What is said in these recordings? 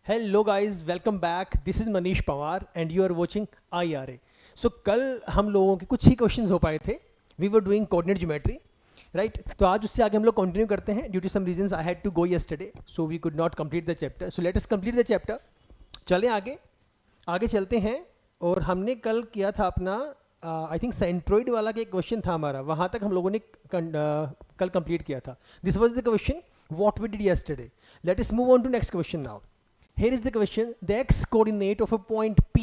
Hello guys, welcome back. This is Manish Pawar and you are watching IRA। So कल हम लोगों के कुछ ही क्वेश्चंस हो पाए थे। We were doing coordinate geometry, right. तो आज उससे आगे हम लोग कंटिन्यू करते हैं। Due to some reasons I had to go yesterday, so we could not complete the chapter. So let us complete the chapter. चलें आगे, आगे चलते हैं। और हमने कल किया था अपना आई थिंक सेंट्रोइड वाला का एक क्वेश्चन था हमारा, वहाँ तक हम लोगों ने कल कंप्लीट किया था। This was the question what we did yesterday. Let us move on to next question now. Here is the question, the x coordinate of a point P,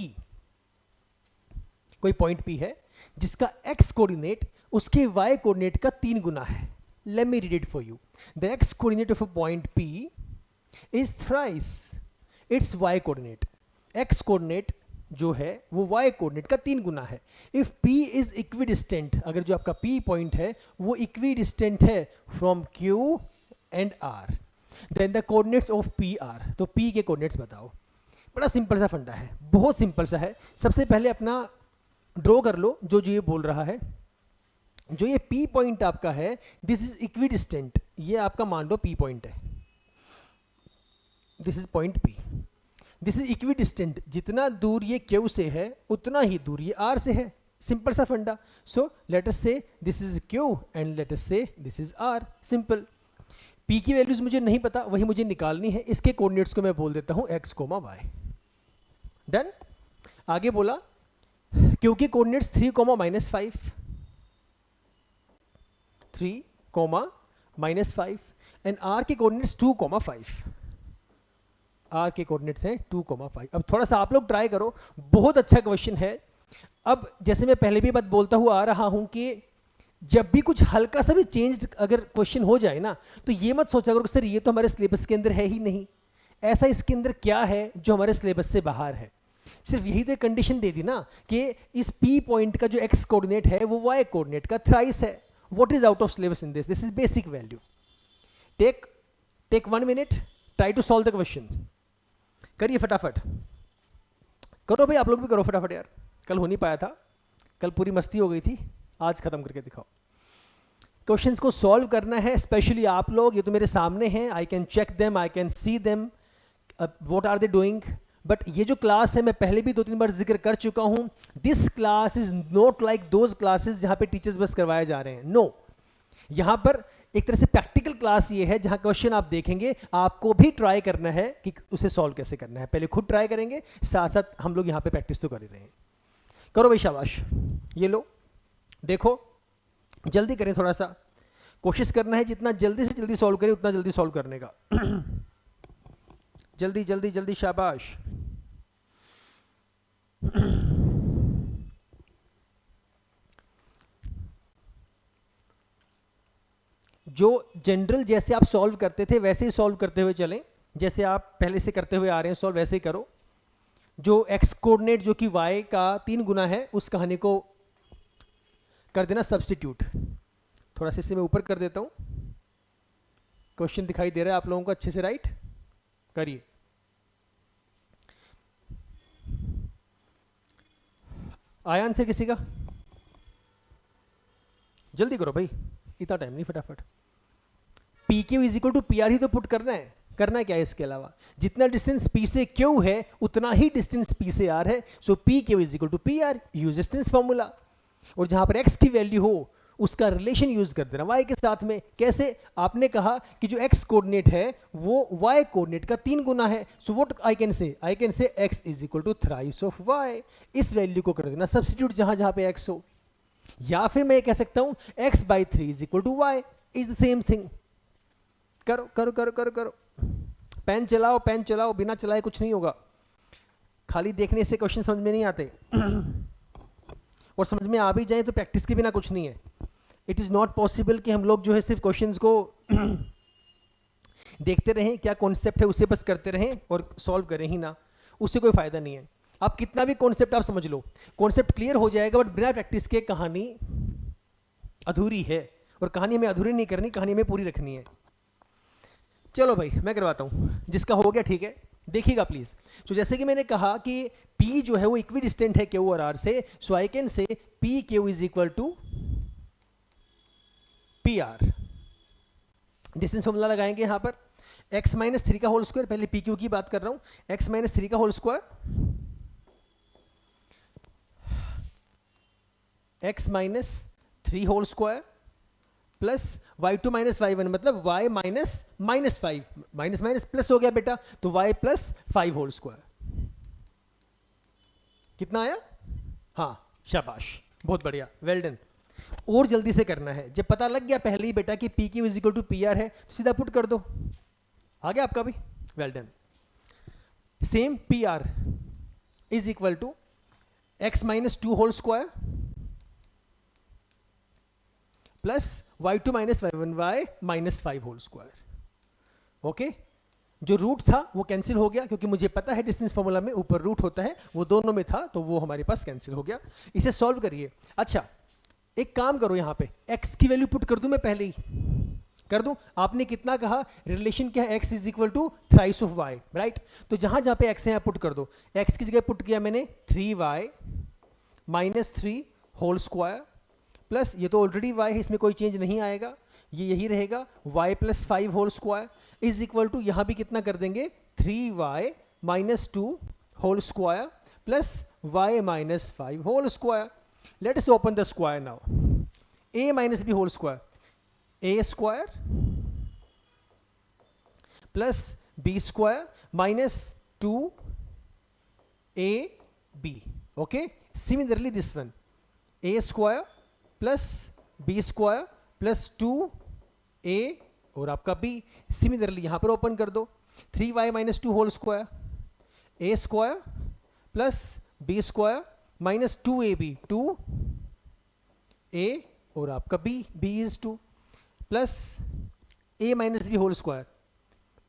कोई पॉइंट P है जिसका x कोऑर्डिनेट उसके y coordinate का 3 गुना है। Let me read it for you. The x coordinate of a point P is thrice its y coordinate. x coordinate जो है वो y coordinate का 3 गुना है। If P is equidistant, अगर जो आपका P पॉइंट है वो equidistant है from Q and R, then the coordinates of P R. तो पी के कोऑर्डिनेट्स बताओ। बड़ा सिंपल सा फंडा है, बहुत सिंपल सा है। सबसे पहले अपना ड्रॉ कर लो जो जो ये बोल रहा है। जो ये पी पॉइंट आपका है, दिस इज इक्विडिस्टेंट। ये आपका मान लो पी पॉइंट है, this is point P. This is equidistant, जितना दूर ये क्यू से है उतना ही दूर ये आर से है। सिंपल सा फंडा। सो let us say this is Q and let us say this is R. Simple. P की वैल्यूज मुझे नहीं पता, वही मुझे निकालनी है। इसके कोऑर्डिनेट्स को मैं बोल देता हूं x, y। डन। आगे बोला क्योंकि कोऑर्डिनेट्स 3, -5, 3, -5 एंड r के कोऑर्डिनेट्स 2, 5। r के कोऑर्डिनेट्स हैं 2, 5। अब थोड़ा सा आप लोग ट्राई करो, बहुत अच्छा क्वेश्चन है। अब जैसे मैं पहले भी बात बोलता हुआ आ रहा हूं कि जब भी कुछ हल्का सा भी चेंज अगर क्वेश्चन हो जाए ना, तो ये मत सोचा करो कि सर ये तो हमारे सिलेबस के अंदर है ही नहीं। ऐसा इसके अंदर क्या है जो हमारे सिलेबस से बाहर है? सिर्फ यही तो एक कंडीशन दे दी ना कि इस P पॉइंट का जो x कोऑर्डिनेट है वो y कोऑर्डिनेट का थ्राइस है। What is out of syllabus in this? This is basic value. Take 1 minute, try to solve the question. करिए फटाफट, करो भाई, आप लोग भी करो फटाफट यार। कल हो नहीं पाया था, कल पूरी मस्ती हो गई थी, आज खत्म करके दिखाओ। क्वेश्चंस को सॉल्व करना है, स्पेशली आप लोग। ये तो मेरे सामने हैं, I can check them, I can see them, what are they doing. But ये जो क्लास है, मैं पहले भी 2-3 बार जिक्र कर चुका हूं। This class is not like those classes जहां पे टीचर्स बस करवाए जा रहे हैं। नो, यहां पर एक तरह से प्रैक्टिकल क्लास ये है जहां क्वेश्चन आप देखेंगे, आपको भी ट्राई करना है कि उसे सॉल्व कैसे करना है। पहले खुद ट्राई करेंगे, साथ साथ हम लोग यहां पे प्रैक्टिस तो कर ही रहे हैं। करो भाई, शाबाश। ये लो, देखो, जल्दी करें, थोड़ा सा कोशिश करना है जितना जल्दी से जल्दी सॉल्व करें उतना जल्दी सॉल्व करने का। जल्दी जल्दी जल्दी, शाबाश। जो जनरल जैसे आप सॉल्व करते थे वैसे ही सॉल्व करते हुए चलें, जैसे आप पहले से करते हुए आ रहे हैं सॉल्व, वैसे ही करो। जो x कोऑर्डिनेट जो कि y का 3 गुना है, उस कहानी को कर देना सब्स्टिट्यूट। थोड़ा सा इसे मैं ऊपर कर देता हूं, क्वेश्चन दिखाई दे रहा है आप लोगों को अच्छे से, राइट? करिए। आया आंसर किसी का? जल्दी करो भाई, इतना टाइम नहीं, फटाफट। P Q is equal to P R ही तो पुट करना है। करना क्या है इसके अलावा? जितना डिस्टेंस P से Q है उतना ही डिस्टेंस P से R है। So P Q is equal to P R, use distance formula. और जहां पर x की वैल्यू हो उसका रिलेशन यूज कर देना y के साथ में। कैसे? आपने कहा कि जो x कोऑर्डिनेट है वो y कोऑर्डिनेट का 3 गुना है। So what I can say? I can say x is equal to thrice of y। इस वैल्यू को कर देना सब्स्टिट्यूट जहां जहां पे x हो। या फिर मैं कह सकता हूं x/3 is equal to y, is the same thing. करो करो करो करो करो, पेन चलाओ, पेन चलाओ, बिना चलाए कुछ नहीं होगा। खाली देखने से क्वेश्चन समझ में नहीं आते। और समझ में आ भी जाए तो प्रैक्टिस के बिना कुछ नहीं है। इट इज़ नॉट पॉसिबल कि हम लोग जो है सिर्फ क्वेश्चंस को देखते रहें, क्या कॉन्सेप्ट है उसे बस करते रहें और सॉल्व करें ही ना, उससे कोई फायदा नहीं है। आप कितना भी कॉन्सेप्ट आप समझ लो, कॉन्सेप्ट क्लियर हो जाएगा, बट बिना प्रैक्टिस के कहानी अधूरी है। और कहानी हमें अधूरी नहीं करनी, कहानी हमें पूरी रखनी है। चलो भाई, मैं करवाता हूं, जिसका हो गया ठीक है, देखिएगा प्लीज। तो जैसे कि मैंने कहा कि P जो है वो इक्विडिस्टेंट है Q और R से, so I can say P Q is equal to P R. Distance formula लगाएंगे यहां पर, x माइनस 3 का होल स्क्वायर, पहले पी क्यू की बात कर रहा हूं, x माइनस 3 का whole square, x minus 3 whole square plus y2 minus y1, मतलब y minus minus 5, minus minus plus हो गया बेटा, तो y प्लस 5 होल स्क्वायर। कितना आया? हाँ, शाबाश, बहुत बढ़िया, वेल डन। और जल्दी से करना है, जब पता लग गया पहले ही बेटा कि P Q is equal to P R है, तो सीधा पुट कर दो, आ गया आपका भी, well done. Same P R is equal to x minus 2 whole square plus y2 minus y1 y minus 5 whole square. Okay, जो रूट था वो कैंसिल हो गया, क्योंकि मुझे पता है डिस्टेंस फॉर्मूला में ऊपर रूट होता है, वो दोनों में था, तो वो हमारे पास कैंसिल हो गया। इसे सॉल्व करिए। अच्छा, एक काम करो, यहाँ पे x की वैल्यू पुट कर दूं, मैं पहले ही कर दूं। आपने कितना कहा, रिलेशन क्या है, x is equal to thrice of y, right? तो जहां जहां पे x है यहाँ पुट कर दो। x की जगह पुट किया मैंने 3y minus 3 whole square plus, ये तो ऑलरेडी y है, इसमें कोई चेंज नहीं आएगा, ये यही रहेगा, y plus 5 whole square is equal to, यहाँ भी कितना कर देंगे, 3y minus 2 whole square plus y minus 5 whole square. Let us open the square now, a minus b whole square, a square plus b square minus 2ab। Okay, similarly this one, a square plus B square plus 2a और आपका b। Similarly यहां पर open कर दो, 3y minus 2 whole square, a square plus b square minus 2ab, 2a और आपका b, b is 2 plus a minus b whole square,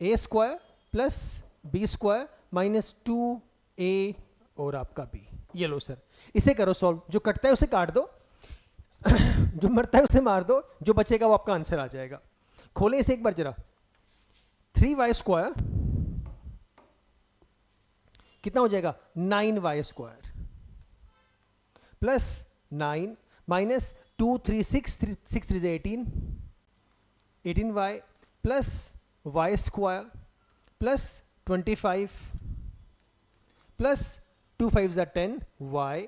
a square plus b square minus 2a और आपका b। ये लो sir, इसे करो solve, जो कटता है उसे काट दो, जो मरता है उसे मार दो, जो बचेगा वो आपका आंसर आ जाएगा। खोले इसे एक बार जरा, 3y स्क्वायर कितना हो जाएगा, 9y square plus 9 minus 2 3 6 3 18, 18y plus y square plus 25 plus 2 5 10y,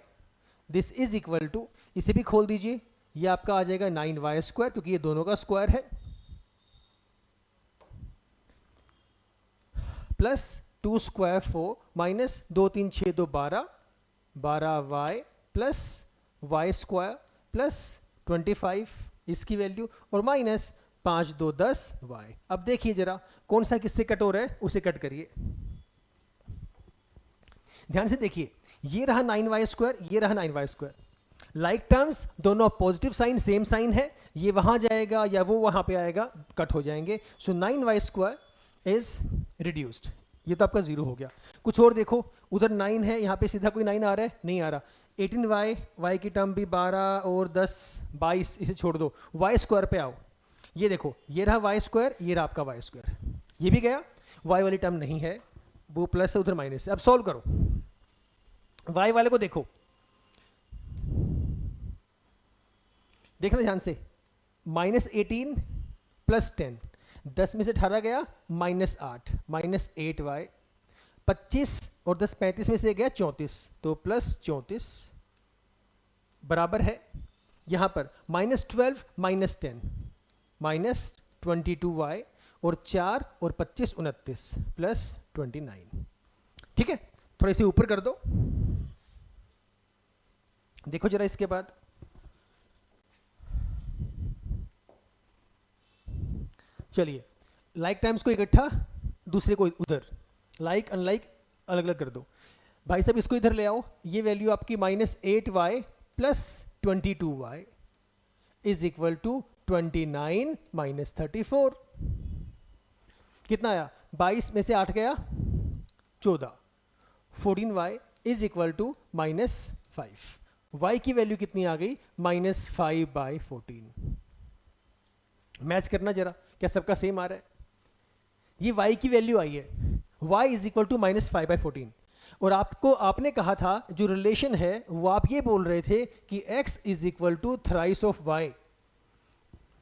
this is equal to, इसे भी खोल दीजिए, ये आपका आ जाएगा 9y स्क्वायर, क्योंकि ये दोनों का स्क्वायर है, plus 2 square 4 minus 2 3 6 2 12, 12y plus y square plus 25 इसकी वैल्यू और माइनस 5 2 10y। अब देखिए जरा कौन सा किससे कट हो रहा है, उसे कट करिए, ध्यान से देखिए, ये रहा 9y स्क्वायर, ये रहा 9y स्क्वायर, लाइक टर्म्स, दोनों पॉजिटिव साइन, सेम साइन है, ये वहां जाएगा या वो वहां पे आएगा, कट हो जाएंगे। सो 9y स्क्वायर इज रिड्यूस्ड, ये तो आपका 0 हो गया। कुछ और देखो, उधर 9 है, यहाँ पे सीधा कोई 9 आ रहा है, नहीं आ रहा। 18y, y की टर्म भी 12 और 10 22, इसे छोड़ दो, y स्क्वायर पे आओ, ये देखो, ये रहा y स्क्वायर, ये रहा आपका y स्क्वायर, ये भी गया, y वाली टर्म नहीं है, वो प्लस है, उधर माइनस है। अब सॉल्व करो, y वाले को देखो, देखना ध्यान से, माइनस 18 प्लस 10, 10 में से 18 गया, माइनस 8, माइनस 8y, 25 और 10 35 में से गया 34, तो प्लस 34 बराबर है, यहां पर माइनस 12 माइनस 10, माइनस 22y और 4 और 25 29 प्लस 29। ठीक है, थोड़ा इसे ऊपर कर दो, देखो जरा इसके बाद, चलिए लाइक टाइम्स को इकट्ठा, दूसरे को उधर, लाइक अनलाइक अलग अलग कर दो। भाई साहब इसको इधर ले आओ, ये वैल्यू आपकी minus 8y plus 22y is equal to 29 minus 34, कितना आया, 22 में से 8 गया 14, 14y is equal to minus 5, y की वैल्यू कितनी आ गई, माइनस 5/14। मैच करना जरा, क्या सबका सेम आ रहा है, ये y की वैल्यू आई है, y is equal to minus 5/14, और आपने कहा था जो रिलेशन है वो आप ये बोल रहे थे कि x is equal to thrice of y,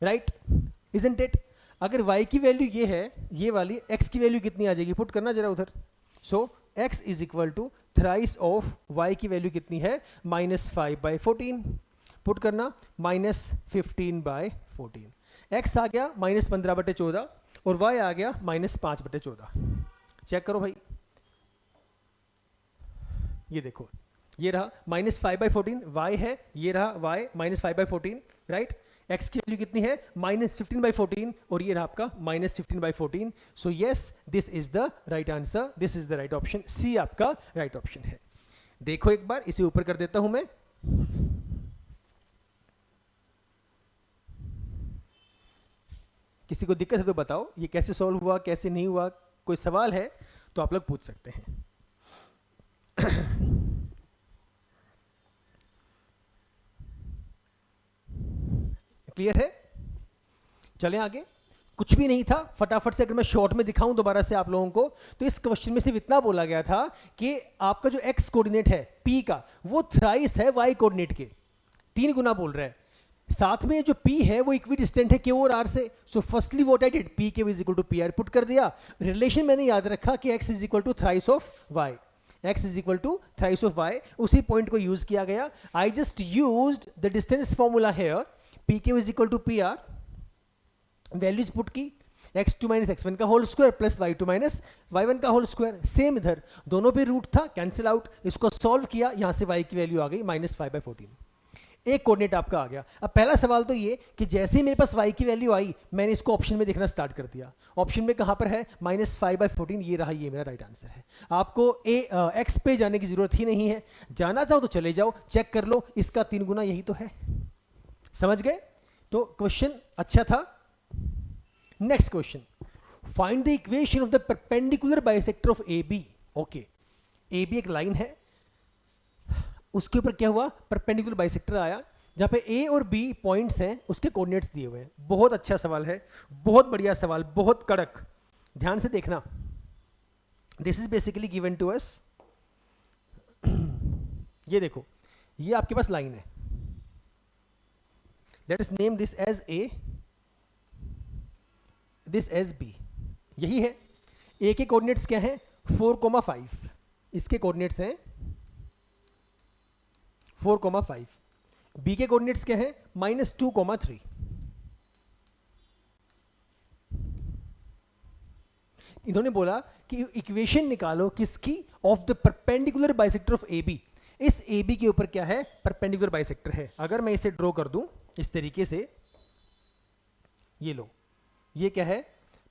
right, isn't it? अगर y की वैल्यू ये है, ये वाली, x की वैल्यू कितनी आ जाएगी, पुट करना जरा उधर. So x is equal to thrice of y की वैल्यू कितनी है, -5/14. पुट करना -15/14. x आ गया -15/14 और y आ गया -5/14. चेक करो भाई, ये देखो, ये रहा -5/14, y है, ये रहा y -5/14, राइट. x की वैल्यू कितनी है, -15/14 और ये रहा आपका -15/14. So yes, this is the right answer, this is the right option, C आपका राइट ऑप्शन है. देखो एक बार, इसे ऊपर कर देता हूं मैं. किसी को दिक्कत है तो बताओ, ये कैसे सॉल्व हुआ, कैसे नहीं हुआ, कोई सवाल है तो आप लोग पूछ सकते हैं. क्लियर है? चलें आगे. कुछ भी नहीं था, फटाफट से अगर मैं शॉर्ट में दिखाऊं दोबारा से आप लोगों को, तो इस क्वेश्चन में सिर्फ इतना बोला गया था कि आपका जो x कोऑर्डिनेट है p का, वो थ्राइस है y कोऑर्डिनेट के, 3 गुना बोल रहा है. साथ में जो p है वो इक्वी डिस्टेंट है q और r से. So firstly what I did, p k is equal to P R put कर दिया. रिलेशन मैंने याद रखा कि x is equal to thrice of y, x is equal to thrice of y, उसी पॉइंट को यूज किया गया. I just used the distance formula here, P K is equal to P R, values put की, x2 minus x1 का whole square plus y2 minus y1 का whole square. Same इधर दोनों पे रूट था, कैंसिल आउट, इसको solve किया, यहां से y की वैल्यू आ गई -5/14. एक कोऑर्डिनेट आपका आ गया. अब पहला सवाल तो ये कि जैसे ही मेरे पास y की वैल्यू आई, मैंने इसको ऑप्शन में देखना स्टार्ट कर दिया. ऑप्शन में कहां पर है, -5/14, ये रहा, ये मेरा राइट आंसर है. आपको x पे जाने की जरूरत ही नहीं है, जाना चाहो तो चले जाओ, चेक कर लो, इसका 3 गुना यही तो है. समझ गए? तो क्वेश्चन अच्छा था. Next question, find the equation of the perpendicular bisector of A B. Okay, A B एक लाइन है, उसके ऊपर क्या हुआ, परपेंडिकुलर बाइसेक्टर आया, जहां पे ए और बी पॉइंट्स हैं, उसके कोऑर्डिनेट्स दिए हुए हैं. बहुत अच्छा सवाल है, बहुत बढ़िया सवाल, बहुत कड़क. ध्यान से देखना, this is basically given to us. ये देखो, ये आपके पास लाइन है, let us name this as A, this as B. यही है. ए के कोऑर्डिनेट्स क्या है, 4,5, इसके कोऑर्डिनेट्स हैं 4,5. बी के कोऑर्डिनेट्स क्या है, -2,3. इन्होंने बोला कि इक्वेशन निकालो किसकी, of the perpendicular bisector of A B. इस ए बी के ऊपर क्या है, परपेंडिकुलर बाइसेक्टर है. अगर मैं इसे ड्रॉ कर दूं इस तरीके से, ये लो, ये क्या है,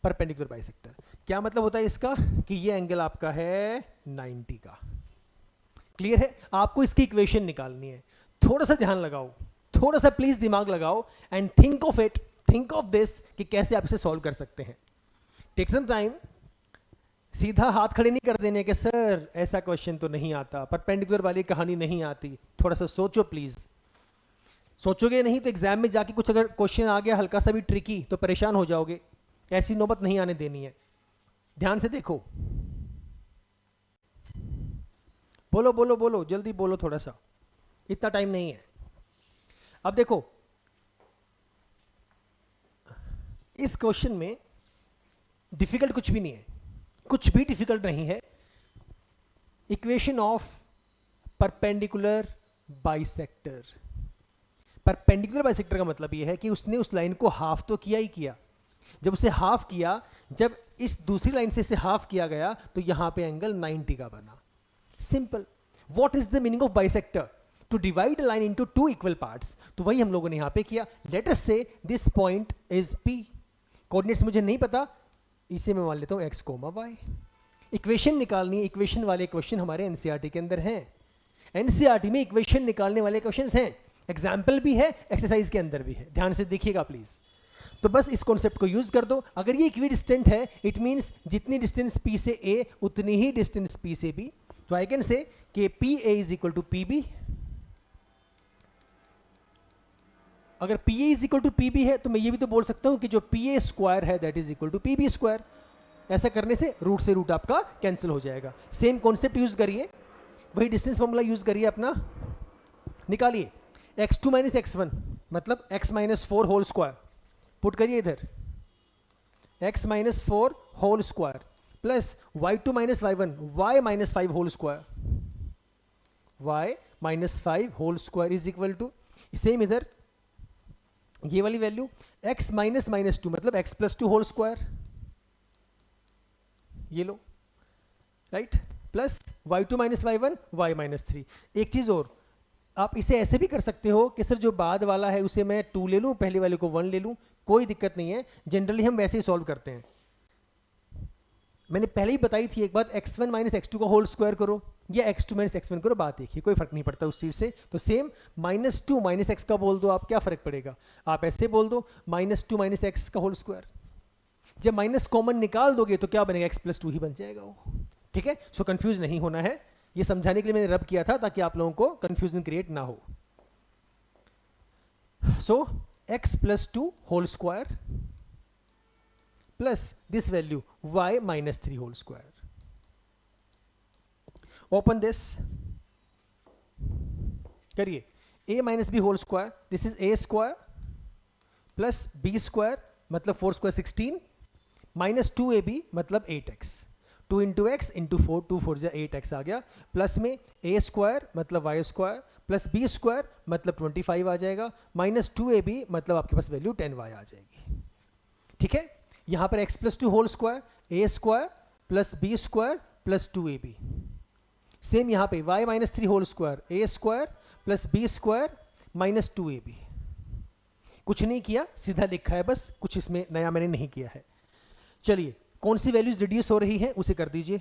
परपेंडिकुलर बाइसेक्टर. क्या मतलब होता है इसका, कि ये एंगल आपका है 90 का. क्लियर है? आपको इसकी इक्वेशन निकालनी है. थोड़ा सा ध्यान लगाओ, थोड़ा सा प्लीज दिमाग लगाओ, and think of it, think of this, कि कैसे आप इसे सॉल्व कर सकते हैं. Take some time. सीधा हाथ खड़े नहीं कर देने के सर ऐसा क्वेश्चन तो नहीं आता, परपेंडिकुलर वाली कहानी नहीं आती. थोड़ा सा सोचो प्लीज. सोचोगे नहीं तो एग्जाम में जाके कुछ अगर क्वेश्चन आ गया हल्का सा भी ट्रिकी, तो परेशान हो जाओगे. ऐसी नौबत नहीं आने देनी है. ध्यान से देखो, बोलो बोलो बोलो, जल्दी बोलो, थोड़ा सा, इतना टाइम नहीं है. अब देखो, इस क्वेश्चन में डिफिकल्ट कुछ भी नहीं है, कुछ भी डिफिकल्ट नहीं है. Equation of perpendicular bisector. Perpendicular bisector का मतलब यह है कि उसने उस लाइन को हाफ तो किया ही किया. जब उसे हाफ किया, जब इस दूसरी लाइन से इसे हाफ किया गया, तो यहां पे एंगल 90 का बना. Simple. What is the meaning of bisector? To divide line into 2 equal parts. तो वही हम लोगों ने यहां पे किया. Late us say this point is P. Coordinates मुझे नहीं पता, इसे मैं मान लेता हूं x, y. इक्वेशन निकालनी है, इक्वेशन वाले क्वेश्चन हमारे एनसीईआरटी के अंदर हैं. एनसीईआरटी में इक्वेशन निकालने वाले क्वेश्चंस हैं, एग्जाम्पल भी है, एक्सरसाइज के अंदर भी है. ध्यान से देखिएगा प्लीज. तो बस इस कॉन्सेप्ट को यूज कर दो. अगर ये इक्वी डिस्टेंट है, इट मींस जितनी डिस्टेंस p से a उतनी ही डिस्टेंस p से b. तो आई कैन से कि P A is equal to P B. अगर P A is equal to P B है, तो मैं ये भी तो बोल सकता हूं कि जो पी ए स्क्वायर है that is equal to P B square. ऐसा करने से रूट से रूट आपका कैंसिल हो जाएगा. सेम कॉन्सेप्ट यूज करिए, वही डिस्टेंस फॉर्मूला यूज करिए अपना, निकालिए. x2 माइनस x1 मतलब x minus 4 whole square. Put करिए इधर, x minus 4 whole square plus y2 minus y1 y minus 5 whole square, y minus 5 whole square is equal to, same इधर ये वाली value x minus minus 2 मतलब x plus 2 whole square, ये लो right, plus y2 minus y1 y minus 3। एक चीज और, आप इसे ऐसे भी कर सकते हो कि सर जो बाद वाला है उसे मैं 2 ले लूं, पहले वाले को 1 ले लूं, कोई दिक्कत नहीं है, जनरली हम वैसे ही सॉल्व करते हैं। मैंने पहले ही बताई थी एक बात, x1 माइनस x2 का होल स्क्वायर करो या x2 माइनस x1 करो, बात देखिए कोई फर्क नहीं पड़ता उस चीज से। तो सेम माइनस 2 माइनस x का बोल दो आप, क्या फर्क पड़ेगा, आप ऐसे बोल दो माइनस 2 माइनस x का होल स्क्वायर। जब माइनस कॉमन निकाल दोगे तो क्या बनेगा, x प्लस 2 ही बन जाएगा वो, ठीक है। सो कंफ्यूज नहीं होना है, ये समझाने के लिए मैंने रब किया था ताकि आप लोगों को कंफ्यूजन क्रिएट ना हो। So x plus 2 whole square plus this value y minus 3 whole square, open this, करिए a minus b whole square, this is a square plus b square मतलब 4 स्क्वायर 16 माइनस 2ab मतलब 8x, 2 into x into 4, 2 4 जा 8x आ गया, plus में a square मतलब y square plus b square मतलब 25 आ जाएगा, minus 2ab मतलब आपके पास वैल्यू 10y आ जाएगी, ठीक है। यहां पर x plus 2 whole square, a square plus b square plus 2ab, same यहां पे y minus 3 whole square, a square plus b square minus 2ab, कुछ नहीं किया, सीधा लिखा है बस, कुछ इसमें नया मैंने नहीं किया है। चलिए कौन सी वैल्यूज रिड्यूस हो रही है उसे कर दीजिए,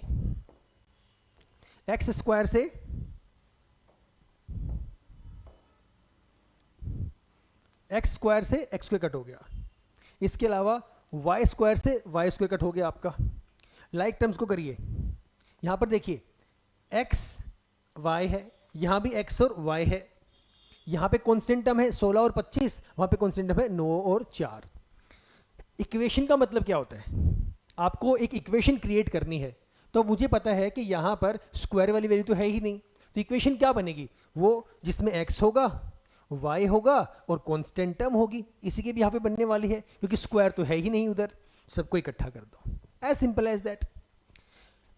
एक्स स्क्वायर से एक्स स्क्वायर से एक्स स्क्वायर कट हो गया, इसके अलावा वाई स्क्वायर से वाई स्क्वायर कट हो गया आपका। लाइक टर्म्स को करिए, यहां पर देखिए एक्स वाई है, यहां भी एक्स और वाई है, यहां पे कांस्टेंट टर्म है 16 और 25, वहां पे कांस्टेंट टर्म है 9 और 4। इक्वेशन का मतलब क्या होता है, आपको एक इक्वेशन क्रिएट करनी है, तो मुझे पता है कि यहां पर स्क्वायर वाली वैल्यू तो है ही नहीं, तो इक्वेशन क्या बनेगी, वो जिसमें x होगा y होगा और कांस्टेंट टर्म होगी, इसी के भी यहां पे बनने वाली है, क्योंकि स्क्वायर तो है ही नहीं उधर, सबको इकट्ठा कर दो, एज सिंपल एज दैट।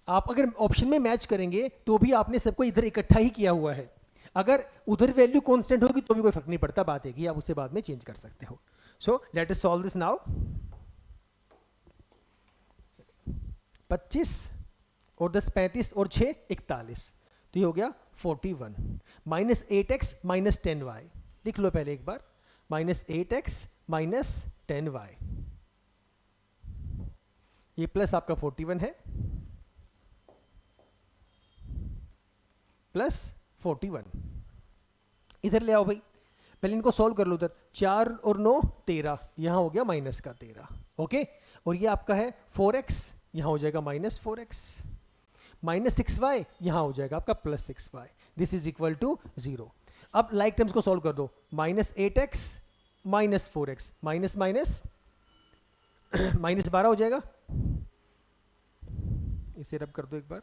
आप अगर ऑप्शन में मैच करेंगे तो भी आपने सबको इधर इकट्ठा ही किया हुआ है, अगर उधर वैल्यू कांस्टेंट होगी तो भी कोई फर्क नहीं पड़ता, बात है कि आप उसे बाद में चेंज कर सकते हो। सो let us solve this now. 25 और 10 35 और 6 41, तो ये हो गया 41 माइनस 8x माइनस 10y, लिख लो पहले एक बार, माइनस 8x माइनस 10y, ये प्लस आपका 41 है प्लस 41, इधर ले आओ भाई, पहले इनको सॉल्व कर लो, उधर 4 और 9 13, यहां हो गया माइनस का 13, ओके। और ये आपका है 4x, यहां हो जाएगा माइनस 4x, माइनस 6y यहां हो जाएगा आपका plus 6y, this is equal to 0। अब लाइक टर्म्स को सॉल्व कर दो, minus 8x minus 4x, minus minus minus 12 हो जाएगा, इसे रब कर दो एक बार,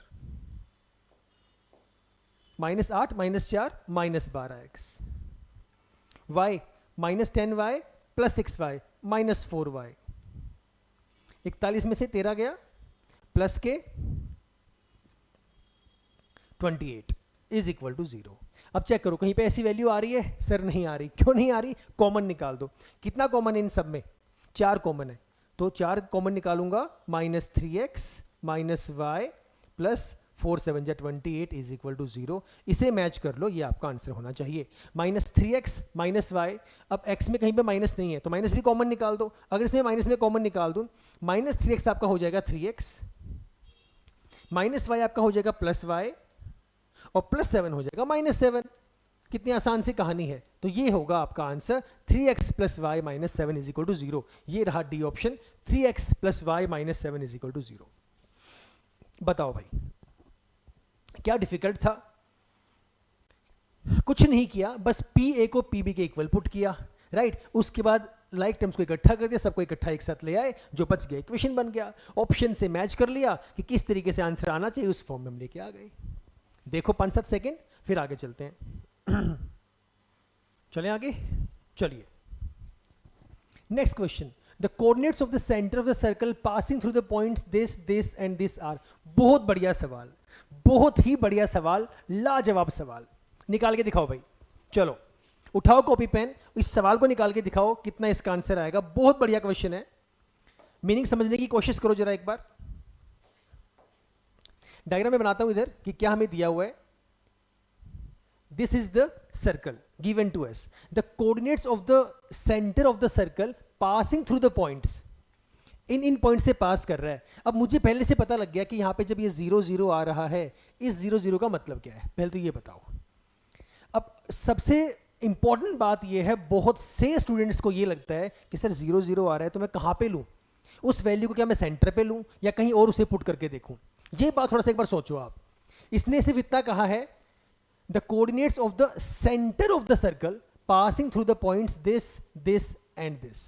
minus 8 minus 4 minus 12x, y minus 10y plus 6y minus 4y, 41 में से 13 गया प्लस के 28 इज इक्वल टू 0। अब चेक करो कहीं पे ऐसी वैल्यू आ रही है, सर नहीं आ रही, क्यों नहीं आ रही, कॉमन निकाल दो, कितना कॉमन है इन सब में, 4 कॉमन है, तो 4 कॉमन निकालूंगा, minus 3x minus y plus 4 7 जा 28 इज इक्वल टू 0, इसे मैच कर लो, ये आपका आंसर होना चाहिए, माइनस 3x माइनस y। अब x में कहीं पे माइनस नहीं है तो माइनस भी कॉमन निकाल दो, अगर इसमें माइनस में कॉमन निकाल दूं, माइनस 3x आपका हो जाएगा 3x, माइनस y आपका हो जाएगा प्लस y और प्लस 7 हो जाएगा माइनस 7, कितनी आसान सी कहानी है। तो ये होगा आपका answer 3x plus y minus 7 is equal to 0, ये रहा D option, 3x plus y minus 7 is equal to 0। बताओ भाई क्या डिफिकल्ट था, कुछ नहीं किया, बस पी ए को पी बी के इक्वल पुट किया, राइट। उसके बाद लाइक टर्म्स को इकट्ठा कर दिया, सबको इकट्ठा एक साथ ले आए, जो बच गया इक्वेशन बन गया, ऑप्शन से मैच कर लिया कि किस तरीके से आंसर आना चाहिए, उस फॉर्म में हम लेके आ गए। देखो 5-7 सेकेंड, फिर आगे चलते हैं। चलें आगे, चलिए next question. The coordinates of the centre of the circle passing through the points this this and this are. बहुत बढ़िया सवाल, बहुत ही बढ़िया सवाल, लाजवाब सवाल। निकाल के दिखाओ भाई, चलो उठाओ कॉपी पेन, इस सवाल को निकाल के दिखाओ कितना इसका आंसर आएगा। बहुत बढ़िया क्वेश्चन है, मीनिंग समझने की कोशिश करो जरा एक बार। डायग्राम में बनाता हूं इधर कि क्या हमें दिया हुआ है। This is the circle given to us, the coordinates of the centre of the circle passing through the points, इन पॉइंट से पास कर रहा है। अब मुझे पहले से पता लग गया कि यहां पे जब ये 0 0 आ रहा है, इस 0 0 का मतलब क्या है, पहले तो ये बताओ। अब सबसे इंपॉर्टेंट बात ये है, बहुत से स्टूडेंट्स को ये लगता है कि सर 0 0 आ रहा है तो मैं कहां पे लूं, उस वैल्यू को क्या मैं सेंटर पे लूं या कहीं और उसे पुट करके देखूं। ये बात थोड़ा सा एक बार सोचो आप। इसने सिर्फ इतना कहा है, the coordinates of the centre of the circle passing through the points this this and this.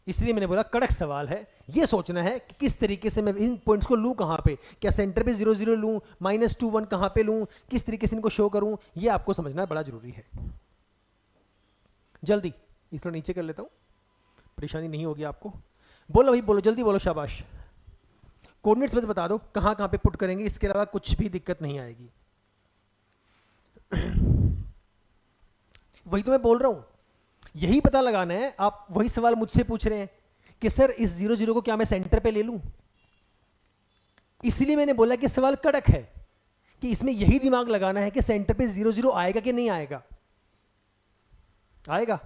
इसलिए मैंने बोला कड़क सवाल है, ये सोचना है कि किस तरीके से मैं इन पॉइंट्स को लूं, कहां पे, क्या सेंटर पे 0 0 लूं, -2 1 कहां पे लूं, किस तरीके से इनको शो करूं, ये आपको समझना बड़ा जरूरी है। जल्दी इसको नीचे कर लेता हूं, परेशानी नहीं होगी आपको। बोलो भाई बोलो, जल्दी बोलो, शाबाश। कोऑर्डिनेट्स बस बता दो कहां कहां पे पुट करेंगे, इसके अलावा कुछ भी दिक्कत नहीं आएगी। वही तो मैं बोल रहा हूं, यही पता लगाना है। आप वही सवाल मुझसे पूछ रहे हैं कि सर इस 0 0 को क्या मैं सेंटर पे ले लूं। इसलिए मैंने बोला कि सवाल कड़क है, कि इसमें यही दिमाग लगाना है कि सेंटर पे 0 0 आएगा कि नहीं आएगा। आएगा?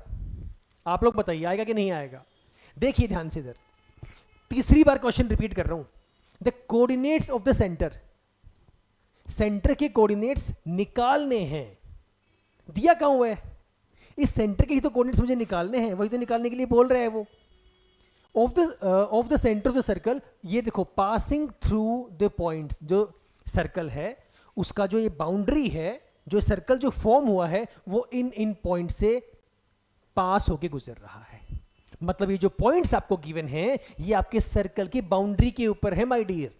आप लोग बताइए, आएगा कि नहीं आएगा। देखिए ध्यान से इधर, तीसरी बार क्वेश्चन रिपीट कर रहा हूं। The coordinates of the centre, centre के कोऑर्डिनेट्स निकालने हैं। दिया कहां हुआ है, इस सेंटर के ही तो कोऑर्डिनेट्स मुझे निकालने हैं, वही तो निकालने के लिए बोल रहा है वो। Of the centre of the circle, ये देखो पासिंग थ्रू द पॉइंट्स, जो सर्कल है उसका जो ये बाउंड्री है, जो सर्कल जो फॉर्म हुआ है वो इन पॉइंट से पास होके गुजर रहा है। मतलब ये जो पॉइंट्स आपको गिवन हैं ये आपके सर्कल की बाउंड्री के ऊपर है माय डियर,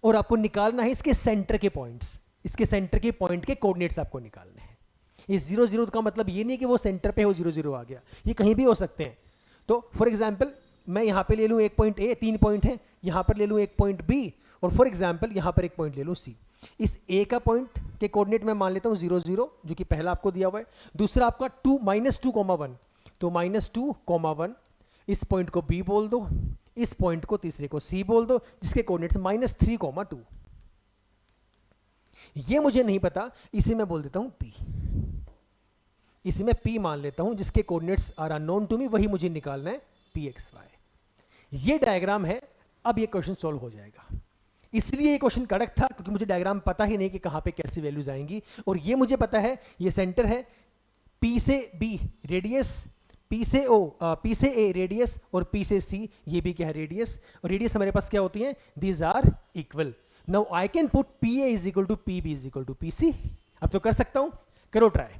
और आपको निकालना है इसके सेंटर के पॉइंट्स, इसके सेंटर के पॉइंट के कोऑर्डिनेट्स आपको निकालने हैं। ये 0 0 का मतलब ये नहीं कि वो सेंटर पे हो 0 0 आ गया, ये कहीं भी हो सकते हैं। तो फॉर एग्जांपल मैं यहां पे ले लूं एक पॉइंट ए, 3 पॉइंट है, यहां पर ले लूं एक पॉइंट बी, और फॉर एग्जांपल यहां पर एक पॉइंट ले लूं सी। इस ए का पॉइंट के कोऑर्डिनेट मैं मान लेता हूं 0 0, जो कि पहला आपको दिया हुआ है। दूसरा आपका -2, तो -2, 1, इस पॉइंट को बी बोल दो, इस पॉइंट को तीसरे को सी बोल दो, जिसके कोऑर्डिनेट्स -3, 2। ये मुझे नहीं पता, इसे मैं बोल देता हूं पी, इसे मैं पी मान लेता हूं, जिसके coordinates are unknown to me, वही मुझे निकालना है पी एक्स वाई। ये डायग्राम है। अब ये क्वेश्चन सॉल्व हो जाएगा। इसलिए ये क्वेश्चन कड़क था क्योंकि मुझे डायग्राम पता ही नहीं कि कहां पे कैसी वैल्यूज आएंगी, और ये मुझे पता है ये सेंटर है, पी से बी रेडियस, पी से ए रेडियस, और पी से सी ये भी क्या है रेडियस, और रेडियस हमारे पास क्या होती है, these are equal. Now I can put P A is equal to P B is equal to P C. अब तो कर सकता हूं, करो ट्राई,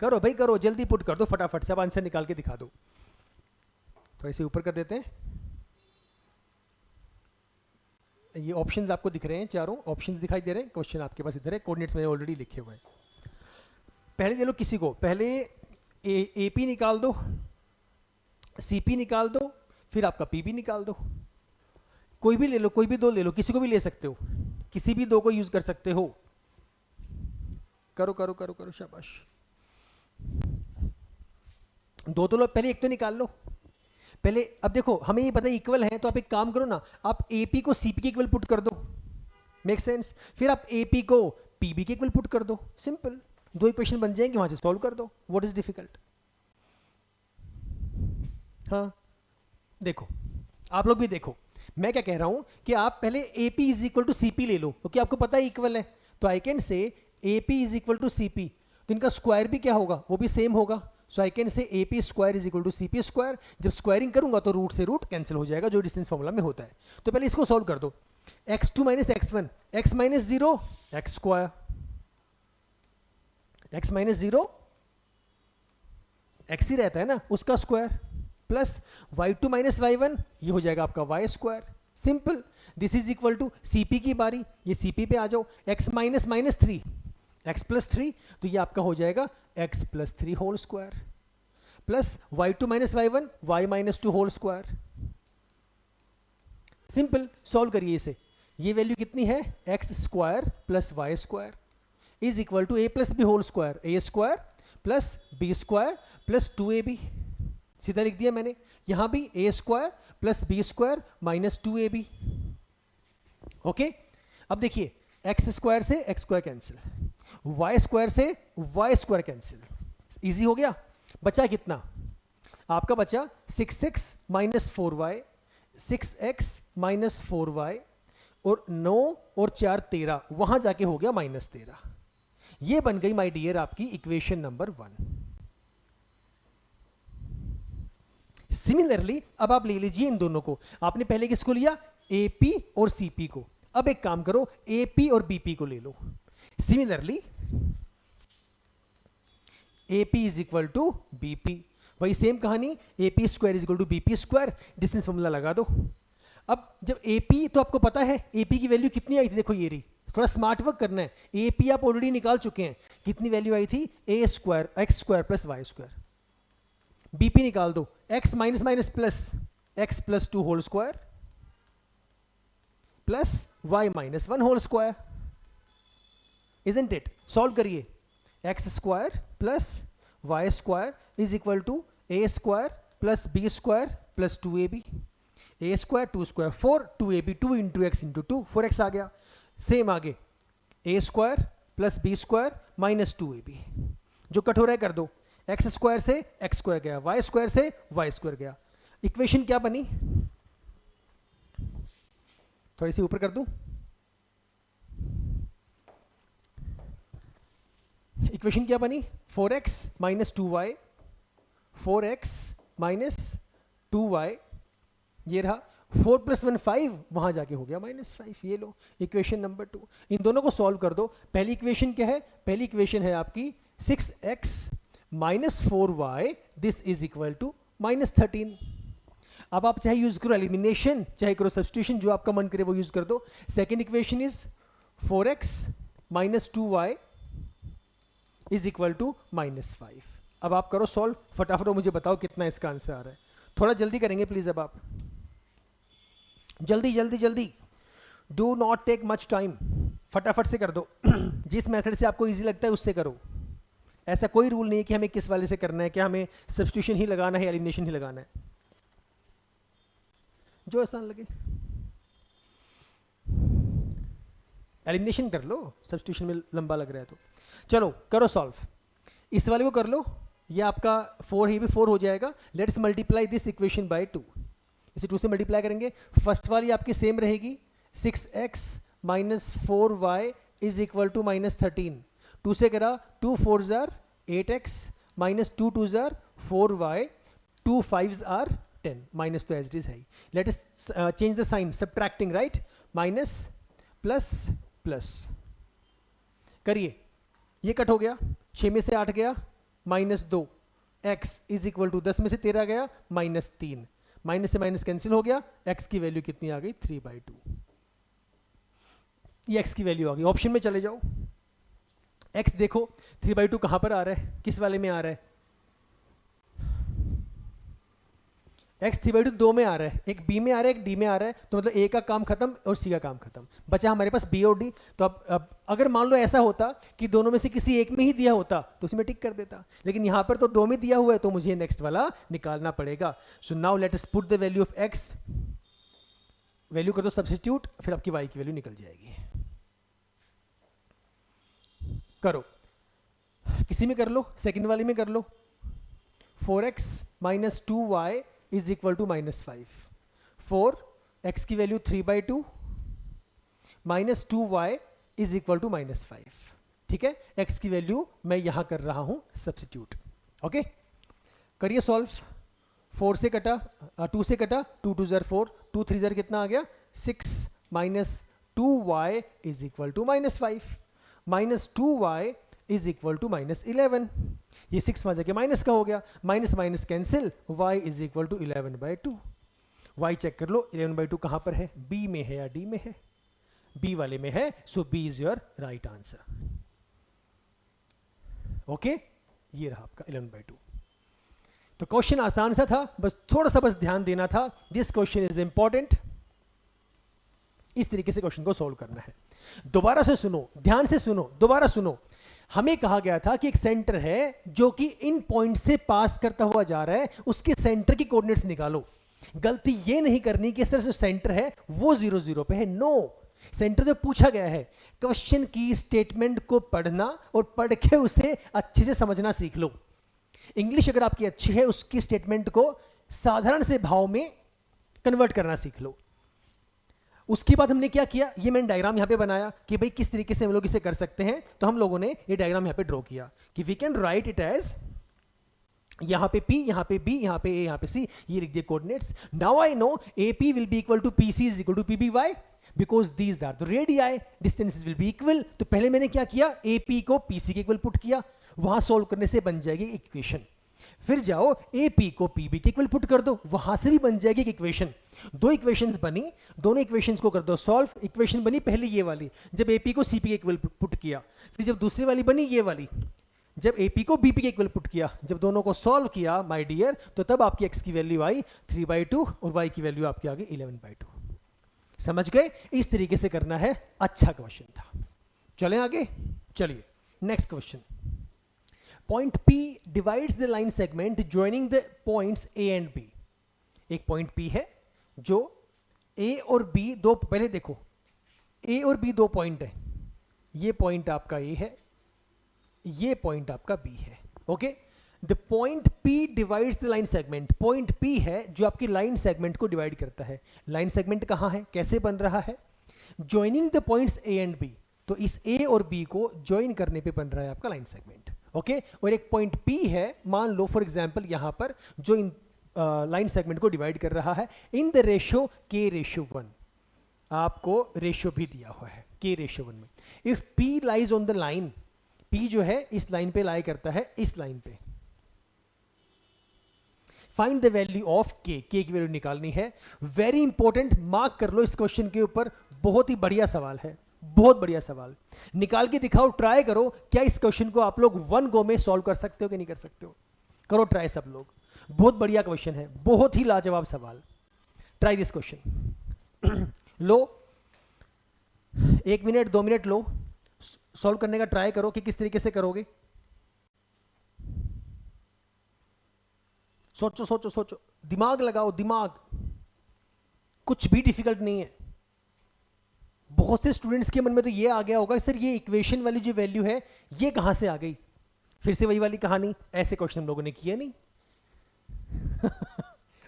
करो भाई करो, जल्दी पुट कर दो फटाफट से, अब आंसर निकाल के दिखा दो। थोड़ा इसे ऊपर कर देते हैं। ये ऑप्शंस आपको दिख रहे हैं, चारों ऑप्शंस दिखाई दे रहे हैं। क्वेश्चन आपके पास इधर है, कोऑर्डिनेट्स मैंने ऑलरेडी लिखे हुए हैं। पहले ले लो किसी को, पहले ए पी निकाल दो, सी पी निकाल दो, फिर आपका पी बी निकाल दो। कोई भी ले लो, कोई भी दो ले लो, किसी को भी ले सकते हो, किसी भी दो को यूज कर सकते हो। करो करो करो करो, शाबाश। दो तो लो, पहले एक तो निकाल लो पहले। अब देखो हमें ये पता है इक्वल है, तो आप एक काम करो ना, आप एपी को सीपी के इक्वल पुट कर दो, मेक सेंस। फिर आप एपी को पीबी के इक्वल पुट कर दो, सिंपल, दो इक्वेशन बन जाएंगे, वहां से सॉल्व कर दो। What is difficult? हाँ देखो, आप लोग भी देखो, मैं क्या कह रहा हूं कि आप पहले AP is equal to CP ले लो, क्योंकि आपको पता है इक्वल है। तो I can say AP is equal to CP, तो इनका स्क्वायर भी क्या होगा, वो भी सेम होगा। So I can say AP square is equal to CP square. जब स्क्वायरिंग करूंगा तो रूट से रूट कैंसिल हो जाएगा, जो डिस्टेंस फॉर्मूला में होता है। तो पहले इसको सॉल्व कर दो। x2 minus x1, x minus 0 x square, x minus 0 x ही रहता है ना, उसका square, plus y2 minus y1, ये हो जाएगा आपका y square. Simple. This is equal to cp की बारी, ये cp पे आ जाओ, x माइनस -3, x प्लस 3, तो ये आपका हो जाएगा x plus 3 whole square plus y2 minus y1 y minus 2 whole square. Simple, solve करिए इसे। ये वैल्यू कितनी है, X square plus Y square is equal to A plus B whole square, A square plus B square plus 2ab। सीधा लिख दिया मैंने। यहां भी A square plus B square minus 2ab। Okay, अब देखिए एक्स स्क्वायर से X square cancel, Y square से वाई स्क्वायर कैंसिल, इजी हो गया। बचा कितना आपका, बचा 6x minus 4y, 6x minus 4y और 9 और 4 13, वहां जाके हो गया माइनस 13। ये बन गई माय डियर आपकी इक्वेशन नंबर 1। सिमिलरली अब आप ले लीजिए इन दोनों को। आपने पहले किसको लिया, AP और CP को। अब एक काम करो, AP और BP को ले लो। Similarly AP is equal to BP, वही सेम कहानी, AP square is equal to BP square, distance formula लगा दो। अब जब AP, तो आपको पता है AP की वैल्यू कितनी आई थी, देखो ये रही। थोड़ा स्मार्ट वर्क करना है। AP आप ऑलरेडी निकाल चुके हैं, कितनी वैल्यू आई थी, a square x square plus Y square. BP निकाल दो, x minus minus plus x plus 2 whole square plus y minus 1 whole square, isn't it. Solve करिए, x square plus Y square is equal to a square plus b square plus 2ab, a square 2 square 4, 2ab 2 into x into 2, 4x आ गया। Same आगे a square plus b square minus 2ab, जो cut हो रहा है कर दो। X square से एक्स स्क्वायर गया, वाई स्क्वायर से वाई स्क्वायर गया। इक्वेशन क्या बनी, थोड़ी सी ऊपर कर दूं, इक्वेशन क्या बनी, 4x minus 2y, 4x minus 2y, ये रहा 4 प्लस 1 5, वहां जाके हो गया माइनस 5। ये लो इक्वेशन नंबर 2। इन दोनों को सॉल्व कर दो। पहली इक्वेशन क्या है, पहली इक्वेशन है आपकी 6x minus 4y, this is equal to minus 13। अब आप चाहे यूज करो एलिमिनेशन, चाहे करो सब्स्टिट्यूशन, जो आपका मन करे वो यूज कर दो। Second equation is 4x minus 2y is equal to minus 5। अब आप करो सॉल्व, फटाफट मुझे बताओ कितना इसका आंसर आ रहा है। थोड़ा जल्दी करेंगे प्लीज, अब आप जल्दी जल्दी जल्दी, do not take much time, फटाफट से कर दो। जिस मेथड से आपको इजी लगता है उससे करो। ऐसा कोई रूल नहीं है कि हमें किस वाले से करना है, कि हमें सब्स्टिट्यूशन ही लगाना है, एलिमिनेशन ही लगाना है, जो आसान लगे। एलिमिनेशन कर लो, सब्स्टिट्यूशन में लंबा लग रहा है तो। चलो करो सॉल्व, इस वाले को कर लो। ये आपका 4 ही भी 4 हो जाएगा। Let's multiply this equation by 2, इसे 2 से मल्टीप्लाई करेंगे। फर्स्ट वाली आपकी सेम रहेगी, 6x minus 4y is equal to minus 13। 2 से करा, 2 4 जार 8x माइनस 2 2 जार 4y, 2 5 आर 10, माइनस तो एज इट इज है। Let us change the sign, subtracting, right, minus plus plus करिए, ये कट हो गया, 6 में से 8 गया minus 2, x is equal to 10 में से 13 गया माइनस 3, माइनस से माइनस कैंसिल हो गया, x की वैल्यू कितनी आ गई, 3/2। ये x की वैल्यू आ गई। ऑप्शन में चले जाओ, x देखो 3/2 कहां पर आ रहा है, किस वाले में आ रहा है, x 3/2 दो में आ रहा है, एक b में आ रहा है, एक d में आ रहा है, तो मतलब a का काम खत्म और c का काम खत्म, बचा हमारे पास b और d। तो अब अगर मान लो ऐसा होता कि दोनों में से किसी एक में ही दिया होता तो उसमें टिक कर देता, लेकिन यहां पर तो 2 में दिया हुआ है, तो मुझे नेक्स्ट वाला निकालना पड़ेगा। So now let us put the value of x, value कर दो सब्स्टिट्यूट, फिर आपकी y की वैल्यू निकल जाएगी। करो, किसी में कर लो, सेकंड वाले में कर लो। 4x minus 2y is equal to minus 5, 4 x की value 3/2 minus 2y is equal to minus 5। ठीक है, x की वैल्यू मैं यहां कर रहा हूं सब्स्टिट्यूट। ओके, करिए सॉल्व। 4 से कटा, 2 से कटा, 2 2 जार 4, 2 3 जार कितना आ गया, 6 minus 2y is equal to minus 5, minus 2y is equal to minus 11। ये 6 वहां जाके माइनस का हो गया, minus minus cancel, y is equal to 11/2। y check कर लो 11/2 कहां पर है, b में है या d में है, b वाले में है, सो b is your right answer. Okay, ये रहा आपका 11/2। तो क्वेश्चन आसान सा था, बस थोड़ा सा बस ध्यान देना था। This question is important. इस तरीके से क्वेश्चन को सोल्व करना है। दोबारा से सुनो, ध्यान से सुनो, दोबारा सुनो। हमें कहा गया था कि एक सेंटर है जो कि इन पॉइंट से पास करता हुआ जा रहा है, उसके सेंटर की कोऑर्डिनेट्स निकालो। गलती ये नहीं करनी कि सर जो सेंटर है वो 0 0 पे है। नो, सेंटर जो पूछा गया है, क्वेश्चन की स्टेटमेंट को पढ़ना और पढ़ के उसे अच्छे से समझना सीख लो। इंग्लिश अगर आपकी अच्छी है, उसकी स्टेटमेंट को साधारण से भाव में कन्वर्ट करना सीख लो। उसके बाद हमने क्या किया, ये मैंने डायग्राम यहां पे बनाया कि भाई किस तरीके से हम लोग इसे कर सकते हैं। तो हम लोगों ने ये डायग्राम यहां पे ड्रॉ किया कि we can write it as, यहां पे P, यहां पे B, यहां पे A, यहां पे C, ये लिख दिए coordinates. Now I know AP will be equal to PC is equal to PBY because these are the radii, distances will be equal. तो पहले मैंने क्या किया, AP को PC के इक्वल पुट किया, वहां सोल्व करने से बन जाएगी इक्वेशन। फिर जाओ AP को PB के इक्वल पुट कर दो, वहां से भी बन जाएगी एक इक्वेशन। दो इक्वेशंस बनी, दोनों इक्वेशंस को कर दो सॉल्व। इक्वेशन बनी पहले ये वाली, जब AP को CP के इक्वल पुट किया। फिर जब दूसरी वाली बनी ये वाली, जब AP को BP के इक्वल पुट किया। जब दोनों को सॉल्व किया माय डियर, तो तब आपकी x की वैल्यू आई 3/2 और y की वैल्यू आपकी आ गई 11/2। समझ गए? इस तरीके से करना है। अच्छा क्वेश्चन था। चलें आगे, चलिए next question. Point P divides the line segment joining the points A and B। एक पॉइंट P है जो A और B दो, पहले देखो A और B दो पॉइंट है। ये पॉइंट आपका A है, ये पॉइंट आपका B है। Okay, the point P divides the line segment. Point P है जो आपकी लाइन सेगमेंट को डिवाइड करता है। लाइन सेगमेंट कहां है, कैसे बन रहा है, joining the points A and B। तो इस A और B को ज्वाइन करने पे बन रहा है आपका लाइन सेगमेंट। ओके, और एक पॉइंट P है, मान लो फॉर एग्जांपल यहां पर, जो इन लाइन सेगमेंट को डिवाइड कर रहा है इन द रेशियो K/1। आपको रेशियो भी दिया हुआ है K/1 में। If P lies on the line, P जो है इस लाइन पे लाई करता है, इस लाइन पे। Find the value of K, K की वैल्यू निकालनी है। वेरी इंपॉर्टेंट, मार्क कर लो इस क्वेश्चन के ऊपर, बहुत ही बढ़िया सवाल है, बहुत बढ़िया सवाल। निकाल के दिखाओ, ट्राई करो। क्या इस क्वेश्चन को आप लोग 1 गो में सॉल्व कर सकते हो कि नहीं कर सकते हो? करो ट्राई सब लोग, बहुत बढ़िया क्वेश्चन है, बहुत ही लाजवाब सवाल। Try this question. Low 1 minute 2 minute low, solve करने का ट्राई करो कि किस तरीके से करोगे। सोचो सोचो सोचो, दिमाग लगाओ, दिमाग। कुछ भी डिफिकल्ट नहीं है। बहुत से स्टूडेंट्स के मन में तो ये आ गया होगा, सर ये इक्वेशन वाली जो वैल्यू है ये कहां से आ गई, फिर से वही वाली कहानी। ऐसे क्वेश्चन हम लोगों ने किया नहीं।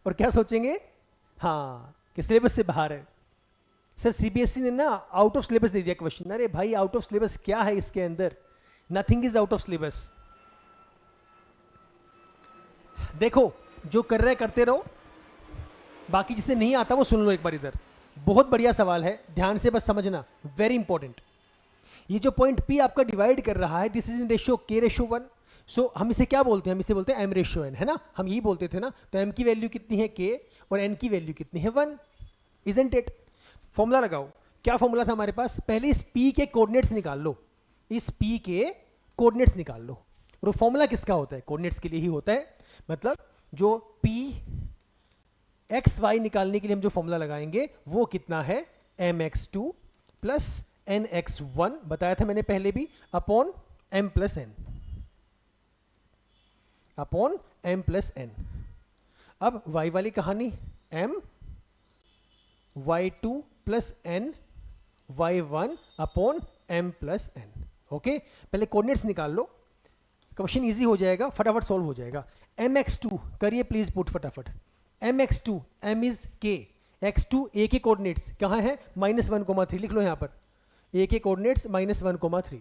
और क्या सोचेंगे, हाँ कि सिलेबस से बाहर है। सर सीबीएसई ने ना आउट ऑफ सिलेबस दे दिया क्वेश्चन। अरे भाई, आउट ऑफ सिलेबस क्या है इसके अंदर? Nothing is out of syllabus. देखो, जो कर रहे करते रहो, बाकी जिसे नहीं आता वो सुन लो एक बार इधर। बहुत बढ़िया सवाल है, ध्यान से बस समझना, वेरी इंपॉर्टेंट। ये जो पॉइंट P आपका डिवाइड कर रहा है, this is in ratio K/1। सो हम इसे क्या बोलते हैं, हम इसे बोलते हैं M/N, है ना? हम यही बोलते थे ना। तो M की वैल्यू कितनी है K, और N की वैल्यू कितनी है 1, इजंट इट? फॉर्मूला लगाओ। क्या फॉर्मूला था हमारे पास? पहले इस P के कोऑर्डिनेट्स निकाल लो, इस P के कोऑर्डिनेट्स निकाल लो। और फॉर्मूला किसका होता है? कोऑर्डिनेट्स के लिए ही होता है। मतलब जो P XY निकालने के लिए हम जो फॉर्मूला लगाएंगे वो कितना है, mx2 प्लस nx1, बताया था मैंने पहले भी, upon m plus n, upon m plus n। अब y वाली कहानी, m y2 plus n y1 upon m plus n। Okay, पहले कोऑर्डिनेट्स निकाल लो, क्वेश्चन इजी हो जाएगा, फटाफट सॉल्व हो जाएगा। mx2 करिए प्लीज पुट फटाफट। mx2, m is k, x2 a के कोऑर्डिनेट्स कहाँ है, -1,3 लिख लो यहाँ पर। a के कोऑर्डिनेट्स -1,3,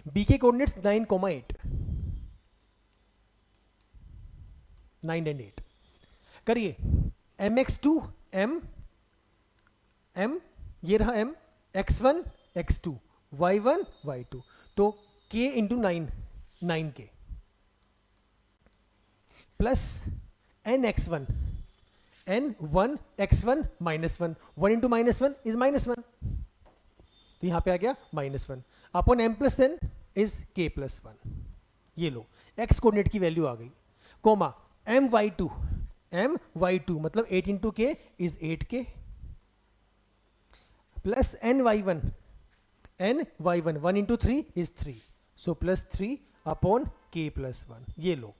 b के कोऑर्डिनेट्स 9,8, 9 एंड 8। करिए mx2 m ये रहा m, x1 x2, y1 y2, तो k into 9k plus nx1 n1 x1 -1, 1 into -1 is -1, तो यहां पे आ गया -1 upon m plus n is k plus 1। ये लो x कोऑर्डिनेट की वैल्यू आ गई, कोमा my2 मतलब 8 इंटू के is 8k plus ny1 1 into 3 is 3, so plus 3 upon k plus 1। ये लो,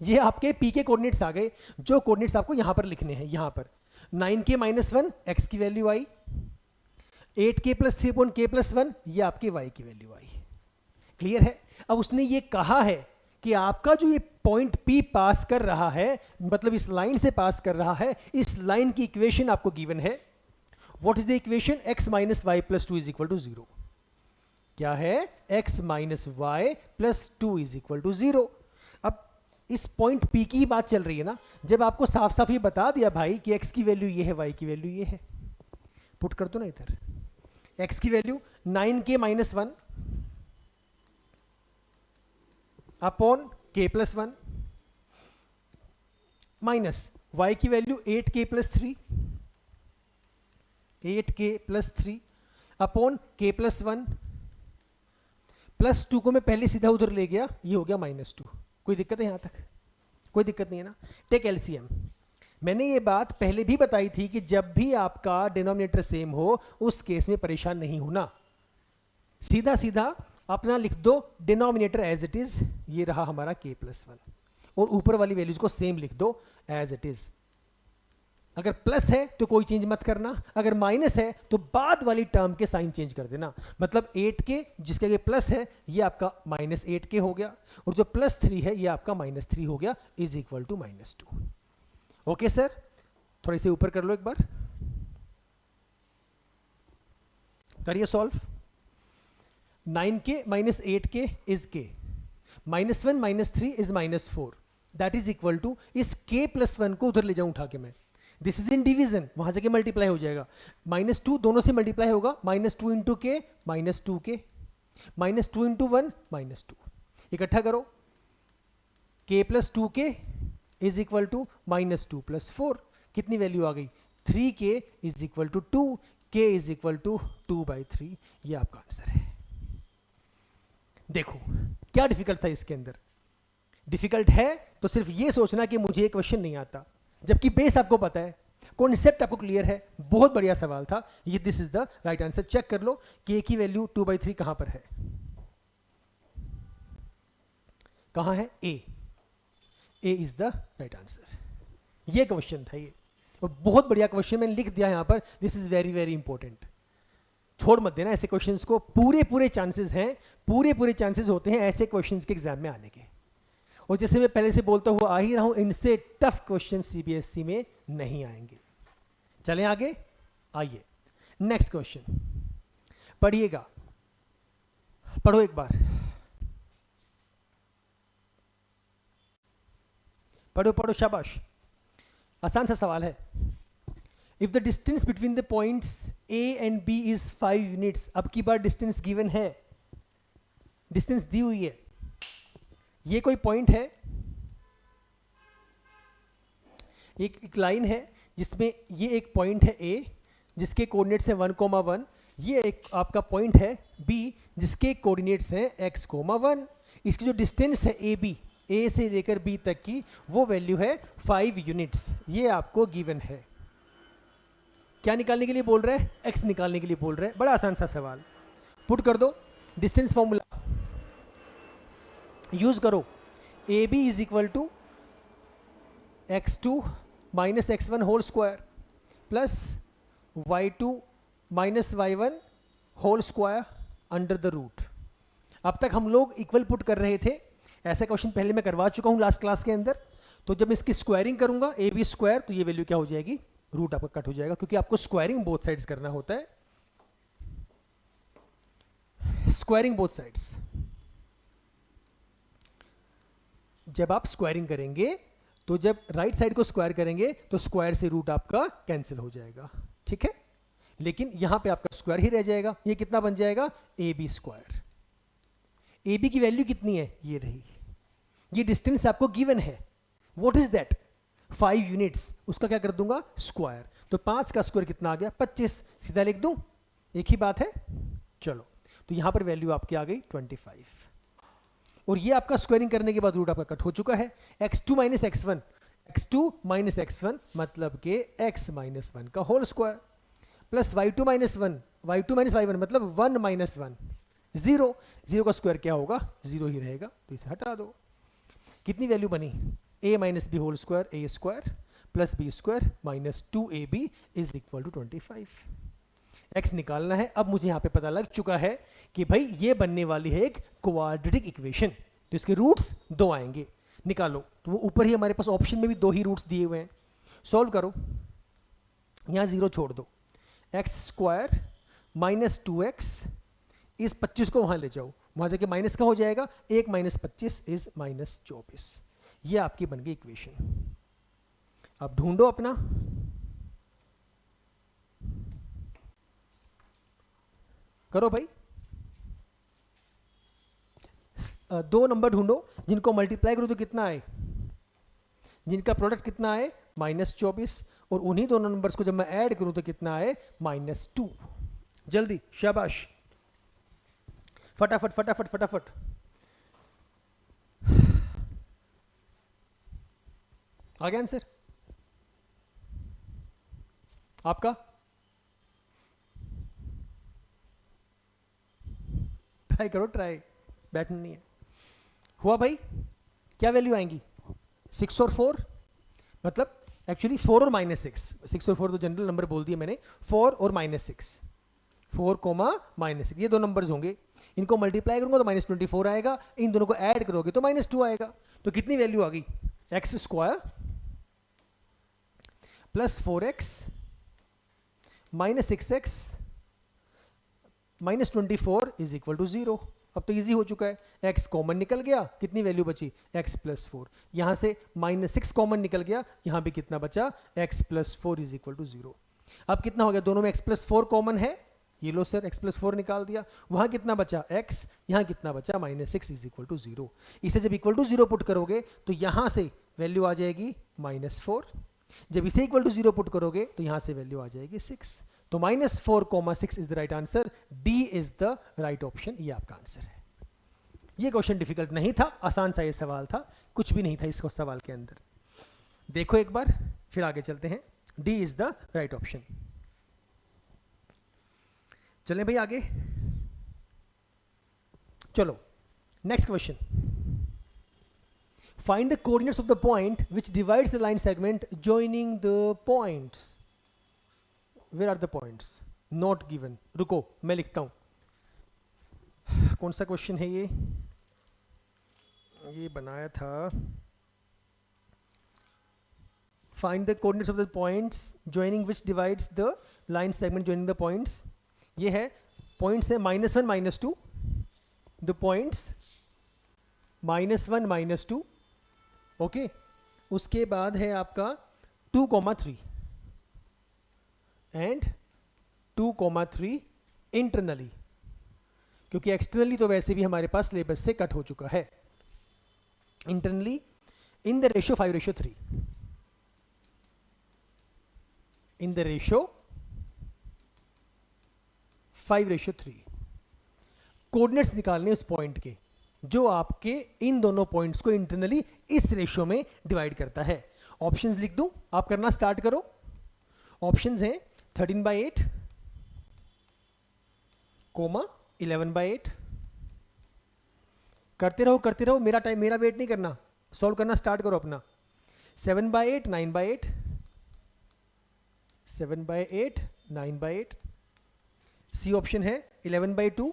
ये आपके p के कोऑर्डिनेट्स आ गए, जो कोऑर्डिनेट्स आपको यहां पर लिखने हैं। यहां पर 9k माइनस 1 x की वैल्यू आई, 8k plus 3 upon k plus 1 ये आपके y की वैल्यू आई। क्लियर है? अब उसने ये कहा है कि आपका जो ये पॉइंट P पास कर रहा है, मतलब इस लाइन से पास कर रहा है, इस लाइन की इक्वेशन आपको गिवन है। What is the equation? x minus y plus 2 is equal to 0। क्या है? x minus y plus 2 is equal to 0। अब इस पॉइंट P की ही बात चल रही है ना, जब आपको साफ साफ ये बता दिया भाई कि x की वैल्यू ये है, y की वैल्यू ये है, पुट कर दो ना इधर। x की value 9k minus 1 upon k plus 1 minus y की value 8k plus 3, 8k plus 3 upon k plus 1 plus 2 को मैं पहले सीधा उधर ले गया, ये हो गया माइनस 2। कोई दिक्कत है यहां तक? कोई दिक्कत नहीं है ना? Take LCM. मैंने ये बात पहले भी बताई थी कि जब भी आपका डिनोमिनेटर सेम हो उस केस में परेशान नहीं होना, सीधा सीधा अपना लिख दो डिनोमिनेटर एज इट इज, ये रहा हमारा k प्लस 1, और ऊपर वाली वैल्यूज को सेम लिख दो एज इट इज। अगर प्लस है तो कोई चेंज मत करना, अगर माइनस है तो बाद वाली टर्म के साइन चेंज कर देना। मतलब 8k जिसके आगे प्लस है ये आपका माइनस 8k हो गया, और जो प्लस 3 है ये आपका माइनस 3 हो गया, is equal to minus 2। Okay sir, थोड़ी सी ऊपर कर लो एक बार, करिए solve. 9k minus 8k is k, minus 1 minus 3 is minus 4, that is equal to, इस k प्लस 1 को उधर ले जाऊं उठा के मैं, दिस इज इन डिवीजन, वहां से के मल्टीप्लाई हो जाएगा, माइनस 2 दोनों से मल्टीप्लाई होगा, minus 2 into k minus 2k, minus 2 into 1 minus 2, इकट्ठा करो, k plus 2k is equal to minus 2 plus 4, कितनी वैल्यू आ गई? 3k is equal to 2, k is equal to 2/3, ये आपका आंसर है। देखो क्या डिफिकल्ट था इसके अंदर? डिफिकल्ट है तो सिर्फ ये सोचना कि मुझे क्वेश्चन नहीं आता, जबकि बेस आपको पता है, कॉन्सेप्ट आपको क्लियर है। बहुत बढ़िया सवाल था ये, this is the right answer. Check कर लो कि k की वैल्यू 2/3 कहां पर है, कहां है? A is the right answer. ये क्वेश्चन था ये, और बहुत बढ़िया क्वेश्चन मैंने लिख दिया यहां पर, this is very very important. छोड़ मत देना ऐसे क्वेश्चंस को, पूरे चांसेस हैं, पूरे चांसेस होते हैं ऐसे क्वेश्चंस के एग्जाम में आने के। और जैसे मैं पहले से बोलता हुआ आ ही रहा हूं, इनसे टफ क्वेश्चन सीबीएसई में नहीं आएंगे। चलें आगे, आइए नेक्स्ट क्वेश्चन पढ़िएगा, पढ़ो एक बार, पढ़ो शाबाश, आसान सा सवाल है। If the distance between the points A and B is 5 units, अब की बार डिस्टेंस गिवन है, डिस्टेंस दी हुई है, ये कोई पॉइंट है, एक लाइन है जिसमें ये एक पॉइंट है A जिसके कोऑर्डिनेट्स हैं 1,1, ये एक आपका पॉइंट है B जिसके कोऑर्डिनेट्स हैं x,1। इसकी जो डिस्टेंस है AB, A से लेकर B तक की, वो वैल्यू है 5 यूनिट्स, ये आपको गिवन है। क्या निकालने के लिए बोल रहा है? x निकालने के लिए बोल रहा है। बड़ा आसान सा सवाल, पुट कर दो डिस्टेंस फॉर्मूला यूज करो, AB is equal to x2 minus x1 whole square plus y2 minus y1 whole square under the root. अब तक हम लोग इक्वल पुट कर रहे थे, ऐसा क्वेश्चन पहले मैं करवा चुका हूं लास्ट क्लास के अंदर। तो जब इसकी स्क्वायरिंग करूंगा AB स्क्वायर, तो ये वैल्यू क्या हो जाएगी? रूट आपका कट हो जाएगा, क्योंकि आपको स्क्वायरिंग बोथ साइड्स करना होता है, स्क्वायरिंग बोथ साइड्स। जब आप स्क्वायरिंग करेंगे तो जब राइट साइड को स्क्वायर करेंगे तो स्क्वायर से रूट आपका कैंसिल हो जाएगा, ठीक है। लेकिन यहां पे आपका स्क्वायर ही रह जाएगा, ये कितना बन जाएगा? AB square. AB की वैल्यू कितनी है? ये रही, ये डिस्टेंस आपको गिवन है, व्हाट इज दैट? 5 यूनिट्स, उसका क्या कर दूंगा? स्क्वायर। तो 5 का स्क्वायर कितना आ गया? 25, सीधा लिख दूं, एक ही बात है। चलो, तो यहां पर वैल्यू आपकी आ गई 25। और ये आपका स्क्वायरिंग करने के बाद रूट आपका कट हो चुका है। x2 माइनस एक्स वन मतलब के x माइनस वन का whole square plus y2 minus one मतलब 1 माइनस वन, जीरो। जीरो का स्क्वायर क्या होगा? जीरो ही रहेगा, तो इसे हटा दो। कितनी वैल्यू बनी? a minus b whole square A square plus B square minus 2ab is equal to 25। x निकालना है। अब मुझे यहाँ पे पता लग चुका है कि भाई ये बनने वाली है एक क्वाड्रेटिक इक्वेशन, तो इसके रूट्स 2 आएंगे। निकालो, तो वो ऊपर ही हमारे पास ऑप्शन में भी 2 ही रूट्स दिए हुए हैं। सॉल्व करो, यहाँ 0 छोड़ दो। एक्स स्क्वायर माइनस 2x, इस 25 को वहाँ ले जाओ, वहाँ जाके माइनस का हो जाएगा, 1 माइनस 25 इज माइनस 24। ये आपकी बन गई इक्वेशन। अब ढूंढो अपना, करो भाई। 2 नंबर ढूंढो जिनको मल्टीप्लाई करो तो कितना आए, जिनका प्रोडक्ट कितना आए -24, और उन्हीं दोनों नंबर्स को जब मैं ऐड करूं तो कितना आए -2। जल्दी, शाबाश, फटाफट फटाफट फटाफट। आ गया आंसर आपका? ट्राई करो, ट्राई, बैठना नहीं है। हुआ भाई? क्या वैल्यू आएंगी? 6 और 4, मतलब एक्चुअली 4 और -6, 6 और 4 तो जनरल नंबर बोल दिया मैंने, 4 और -6, 4, -6, ये 2 नंबर्स होंगे। इनको मल्टीप्लाई करूंगा तो -24 आएगा, इन दोनों को ऐड करोगे तो -2 आएगा। तो कितनी वैल्यू आ गई? X square plus 4x minus 6x minus 24 is equal to 0। अब तो इजी हो चुका है, x कॉमन निकल गया, कितनी वैल्यू बची? x plus 4। यहां से -6 कॉमन निकल गया, यहां भी कितना बचा? x plus 4 is equal to 0। अब कितना हो गया? दोनों में x प्लस 4 कॉमन है, ये लो सर, x प्लस 4 निकाल दिया। वहां कितना बचा? x, यहां कितना बचा? -6 इज इक्वल टू 0। इसे जब इक्वल टू 0 पुट करोगे तो यहां से वैल्यू आ जाएगी -4, जब इसे इक्वल टू 0 पुट करोगे तो यहां से वैल्यू आ जाएगी 6। तो -4, 6 is the right answer, D is the right option. ये आपका आंसर है। ये क्वेश्चन डिफिकल्ट नहीं था, आसान सा ये सवाल था, कुछ भी नहीं था इस सवाल के अंदर। देखो एक बार, फिर आगे चलते हैं। D is the right option. चलें भाई आगे, चलो next question. Find the coordinates of the point which divides the line segment joining the points. Where are the points? Not given. रुको, मैं लिखता हूं। कौन सा क्वेश्चन है ये? ये बनाया था। Find the coordinates of the points joining which divides the line segment joining the points. ये है, points है -1, -2. The points -1, -2. ओके, उसके बाद है आपका 2, 3 एंड 2, 3 इंटरनली, क्योंकि एक्सटर्नली तो वैसे भी हमारे पास सिलेबस से कट हो चुका है। Internally in the ratio 5:3, in the ratio 5:3। Coordinates निकालने उस पॉइंट के जो आपके इन दोनों पॉइंट्स को इंटरनली इस रेशियो में डिवाइड करता है। ऑप्शंस लिख दूं, आप करना स्टार्ट करो। ऑप्शंस हैं 13/8, 11/8। करते रहो, मेरा टाइम, मेरा वेट नहीं करना, सॉल्व करना स्टार्ट करो अपना। 7/8, 9/8, 7/8, 9/8। सी ऑप्शन है 11/2,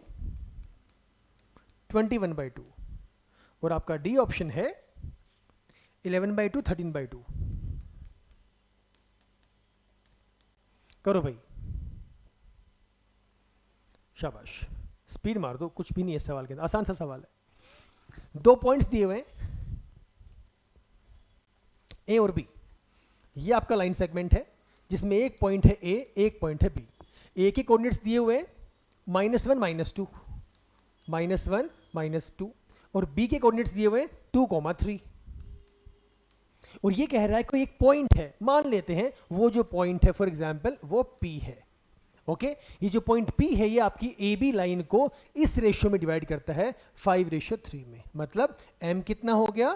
21/2, और आपका डी ऑप्शन है 11/2, 13/2। करो भाई, शाबाश, स्पीड मार दो, कुछ भी नहीं है सवाल के अंदर, आसान सा सवाल है। 2 पॉइंट्स दिए हुए हैं, ए और बी। ये आपका लाइन सेगमेंट है जिसमें एक पॉइंट है ए, एक पॉइंट है बी। ए के कोऑर्डिनेट्स दिए हुए हैं -1, -2, -1, -2, और बी के कोऑर्डिनेट्स दिए हुए हैं 2, 3। और ये कह रहा है कोई एक पॉइंट है, मान लेते हैं वो जो पॉइंट है फॉर एग्जांपल वो P है। ओके ये जो पॉइंट P है ये आपकी AB लाइन को इस रेशियो में डिवाइड करता है 5:3 में, मतलब M कितना हो गया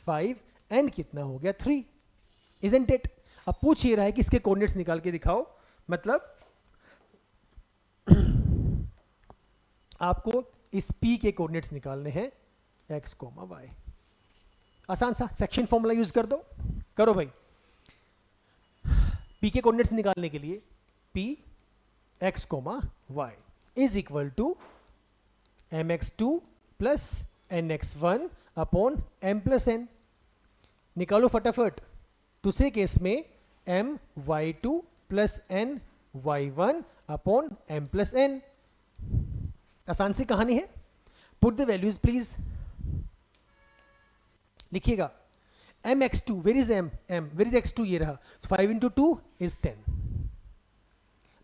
5, N कितना हो गया 3, इजंट इट। अब पूछ ये रहा है कि इसके कोऑर्डिनेट्स निकाल के दिखाओ, मतलब आपको इस P के कोऑर्डिनेट्स निकालने हैं x, y। आसान सा सेक्शन फॉर्मूला यूज कर दो, करो भाई। P के कोऑर्डिनेट्स निकालने के लिए P x, y is equal to mx2 plus nx1 upon m plus n। निकालो फटाफट। दूसरे केस में my2 plus n y1 upon m plus n। आसान सी कहानी है। पुट द वैल्यूज प्लीज, लिखिएगा mx2 where is m, where is x2 ये रहा, 5 into 2 is 10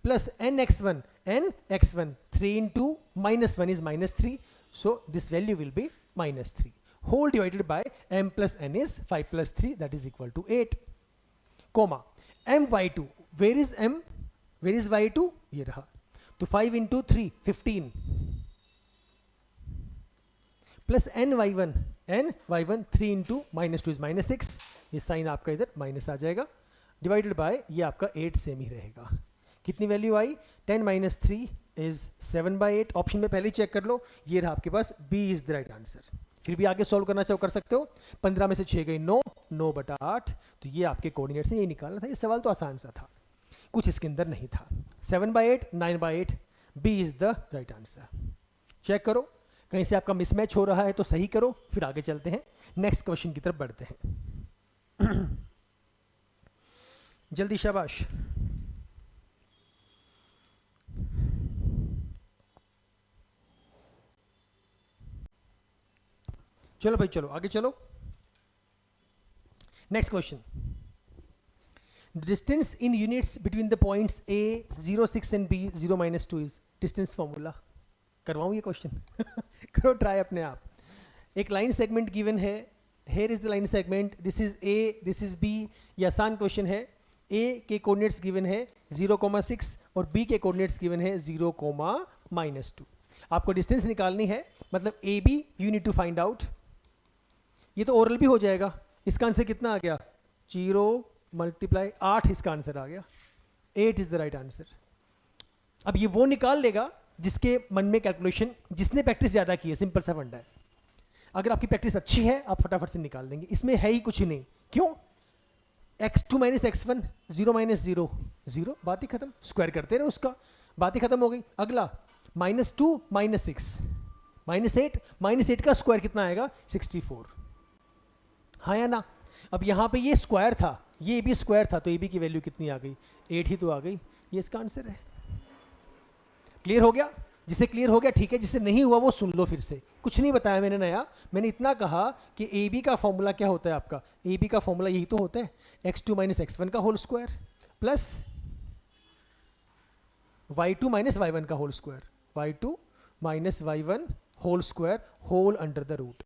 plus nx1, nx1 3 into -1 is -3, so this value will be -3 whole divided by m plus n is 5 plus 3 that is equal to 8, comma my2 where is m, where is y2 ये रहा, तो 5 into 3 15 plus ny1, ny1 3 into -2 is -6, ये sign आपका इधर minus आ जाएगा, divided by ये आपका 8 same ही रहेगा। कितनी वैल्यू आई 10 - 3 इज 7/8। ऑप्शन में पहले ही चेक कर लो, ये रहा आपके पास B is the right answer. फिर भी आगे सॉल्व करना चाहो कर सकते हो। 15 में से 6 गई 9, 9/8, तो ये आपके कोऑर्डिनेट्स हैं, ये निकालना था। ये सवाल तो आसान सा था, कुछ इसके अंदर नहीं था। 7/8, 9/8, B is the right answer. Check करो, कहीं से आपका मिसमैच हो रहा है तो सही करो, फिर आगे चलते हैं, नेक्स्ट क्वेश्चन की तरफ बढ़ते हैं। जल्दी शाबाश। चलो भाई चलो आगे चलो। Next question, the distance in units between the points A 0, 6 and B 0, -2 is distance formula. करवाऊँ ये क्वेश्चन? करो ट्राई अपने आप। एक लाइन सेगमेंट गिवन है, here is the line segment, this is A, this is B। ये आसान question है। A के कोऑर्डिनेट्स गिवन है 0, 6 और B के कोऑर्डिनेट्स गिवन है 0, -2। आपको डिस्टेंस निकालनी है, मतलब AB you need to find out. ये तो ओरल भी हो जाएगा। इसका आंसर कितना आ गया 0 × 8, इसका आंसर आ गया 8 इज द राइट आंसर। अब ये वो निकाल लेगा जिसके मन में कैलकुलेशन, जिसने प्रैक्टिस ज़्यादा की है, सिंपल सा फंडा है। अगर आपकी प्रैक्टिस अच्छी है आप फटाफट से निकाल लेंगे, इसमें है ही कुछ नहीं। क्यों? x2 - x1 0 - 0 0, बात ही खत्म, स्क्वायर करते रहे उसका, बात ही खत्म हो गई। अगला -2 - 6 -8, -8 का स्क्वायर कितना आएगा 64, हाँ या ना? अब यहाँ पे ये स्क्वायर था, ये भी स्क्वायर था, तो ए बी की वैल्यू कितनी आ गई 8 ही तो आ गई। ये इसका आंसर है। क्लियर हो गया? जिसे क्लियर हो गया ठीक है, जिसे नहीं हुआ वो सुन लो फिर से। कुछ नहीं बताया मैंने नया, मैंने इतना कहा कि ए बी का फॉर्मूला क्या होता है आपका, ए बी का फॉर्मूला यही तो होता है x2 - x1 का whole square plus y2 - y1 का whole square, y2 - y1 whole square whole under the root.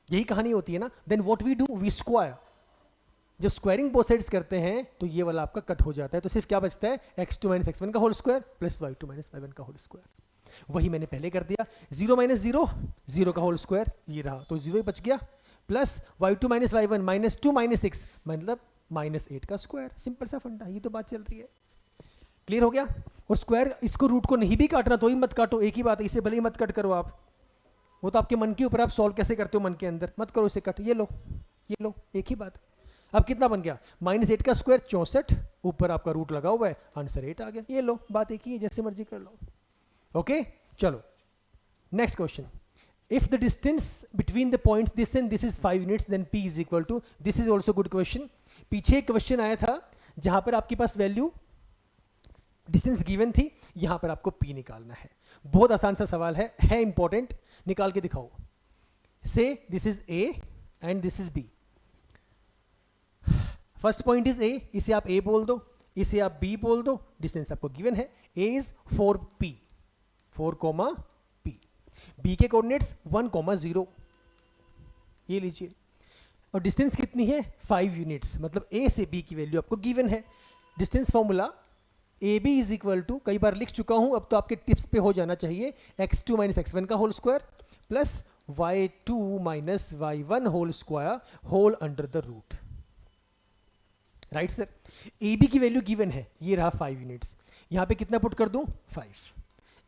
यही कहानी होती है ना। Then what we do, we square. जब स्क्वायरिंग बोथ साइड्स करते हैं तो ये वाला आपका कट हो जाता है, तो सिर्फ क्या बचता है x2 - x1 का whole square plus y2 - y1 का होल स्क्वायर। वही मैंने पहले कर दिया। 0 - 0 0 का होल स्क्वायर, ये रहा, तो 0 ही बच गया, प्लस y2 - y1 -2 - 6 मतलब -8 का स्क्वायर। सिंपल सा फंडा, ये तो बात चल रही है। क्लियर हो गया? और स्क्वायर इसको रूट को नहीं भी काटना तो ही मत काटो, एक ही बात है, इसे भले ही मत कट करो आप, वो तो आपके मन के ऊपर, आप सॉल्व कैसे करते हो मन के अंदर, मत करो इसे कट। ये लो, ये लो, एक ही बात। अब कितना बन गया -8 का स्क्वायर 64, ऊपर आपका रूट लगा हुआ है, आंसर 8 आ गया। ये लो, बात एक ही है, जैसे मर्जी कर लो। ओके चलो next question. If the distance between the points this and this is 5 units then P is equal to, this is also good question. पीछे एक क्वेश्चन आया था जहां पर आपके पास वैल्यू डिस्टेंस गिवन थी, यहां पर आपको P निकालना है। बहुत आसान सा सवाल है इंपॉर्टेंट, निकाल के दिखाओ। से this is A and this is B। First point is A, इसे आप A बोल दो, इसे आप B बोल दो, डिस्टेंस आपको गिवन है। A is 4P, 4, P। B के कोऑर्डिनेट्स 1, 0, ये लीजिए। और डिस्टेंस कितनी है 5 यूनिट्स, मतलब A से B की वैल्यू आपको गिवन है। Distance formula a b is equal to, कई बार लिख चुका हूं, अब तो आपके टिप्स पे हो जाना चाहिए, x2 माइनस x1 का whole square plus y2 minus y1 whole square whole under the root. Right sir, a b की वैल्यू गिवन है, ये रहा 5 यूनिट्स, यहां पे कितना पुट कर दूं 5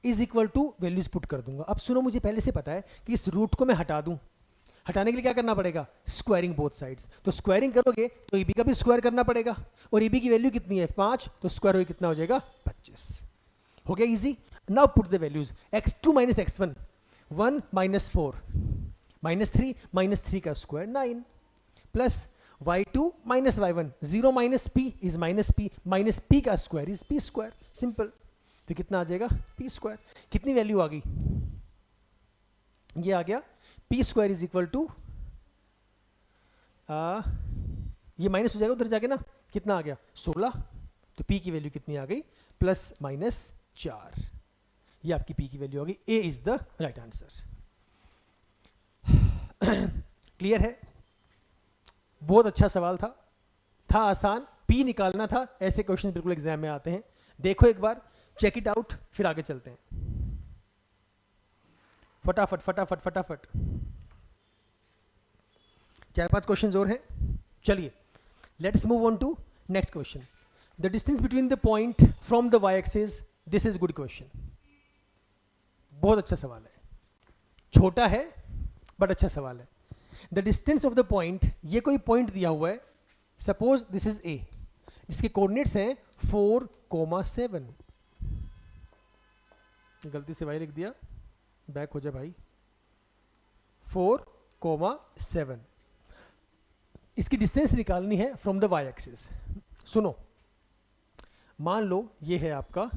is equal to values put कर दूंगा। अब सुनो, मुझे पहले से पता है कि इस रूट को मैं हटा दूं, हटाने के लिए क्या करना पड़ेगा, स्क्वायरिंग बोथ साइड्स। तो स्क्वायरिंग करोगे तो ए बी का भी स्क्वायर करना पड़ेगा, और ए बी की वैल्यू कितनी है 5, तो स्क्वायर हो कितना हो जाएगा 25। हो गया easy. Now put the values, x2 minus x1 1 minus 4 minus 3 minus 3 का square 9 plus y2 minus y1 0 minus p is minus p का square is p square, simple. तो कितना आ जाएगा p स्क्वायर, कितनी वैल्यू आ गई, ये आ गया p square is equal to, ये माइनस हो जाएगा उधर जाके ना, कितना आ गया 16, तो p की वैल्यू कितनी आ गई प्लस माइनस 4, ये आपकी p की वैल्यू आ गई। a is the right answer. Clear है, बहुत अच्छा सवाल था आसान, p निकालना था, ऐसे क्वेश्चन बिल्कुल एग्जाम में आते हैं, देखो एक बार, चेक इट आउट, फिर आगे चलते हैं। फटाफट फटाफट फटाफट, 4-5 क्वेश्चंस और हैं, चलिए let's move on to next question. The distance between the point from the y axis, this is good question, बहुत अच्छा सवाल है, छोटा है बट अच्छा सवाल है। The distance of the point, ये कोई पॉइंट दिया हुआ है, सपोज दिस इज ए, जिसके कोऑर्डिनेट्स हैं 4,7, गलती से भाई लिख दिया, बैक हो जाए भाई, 4,7, इसकी डिस्टेंस निकालनी है फ्रॉम द वाई एक्सिस। सुनो, मान लो ये है आपका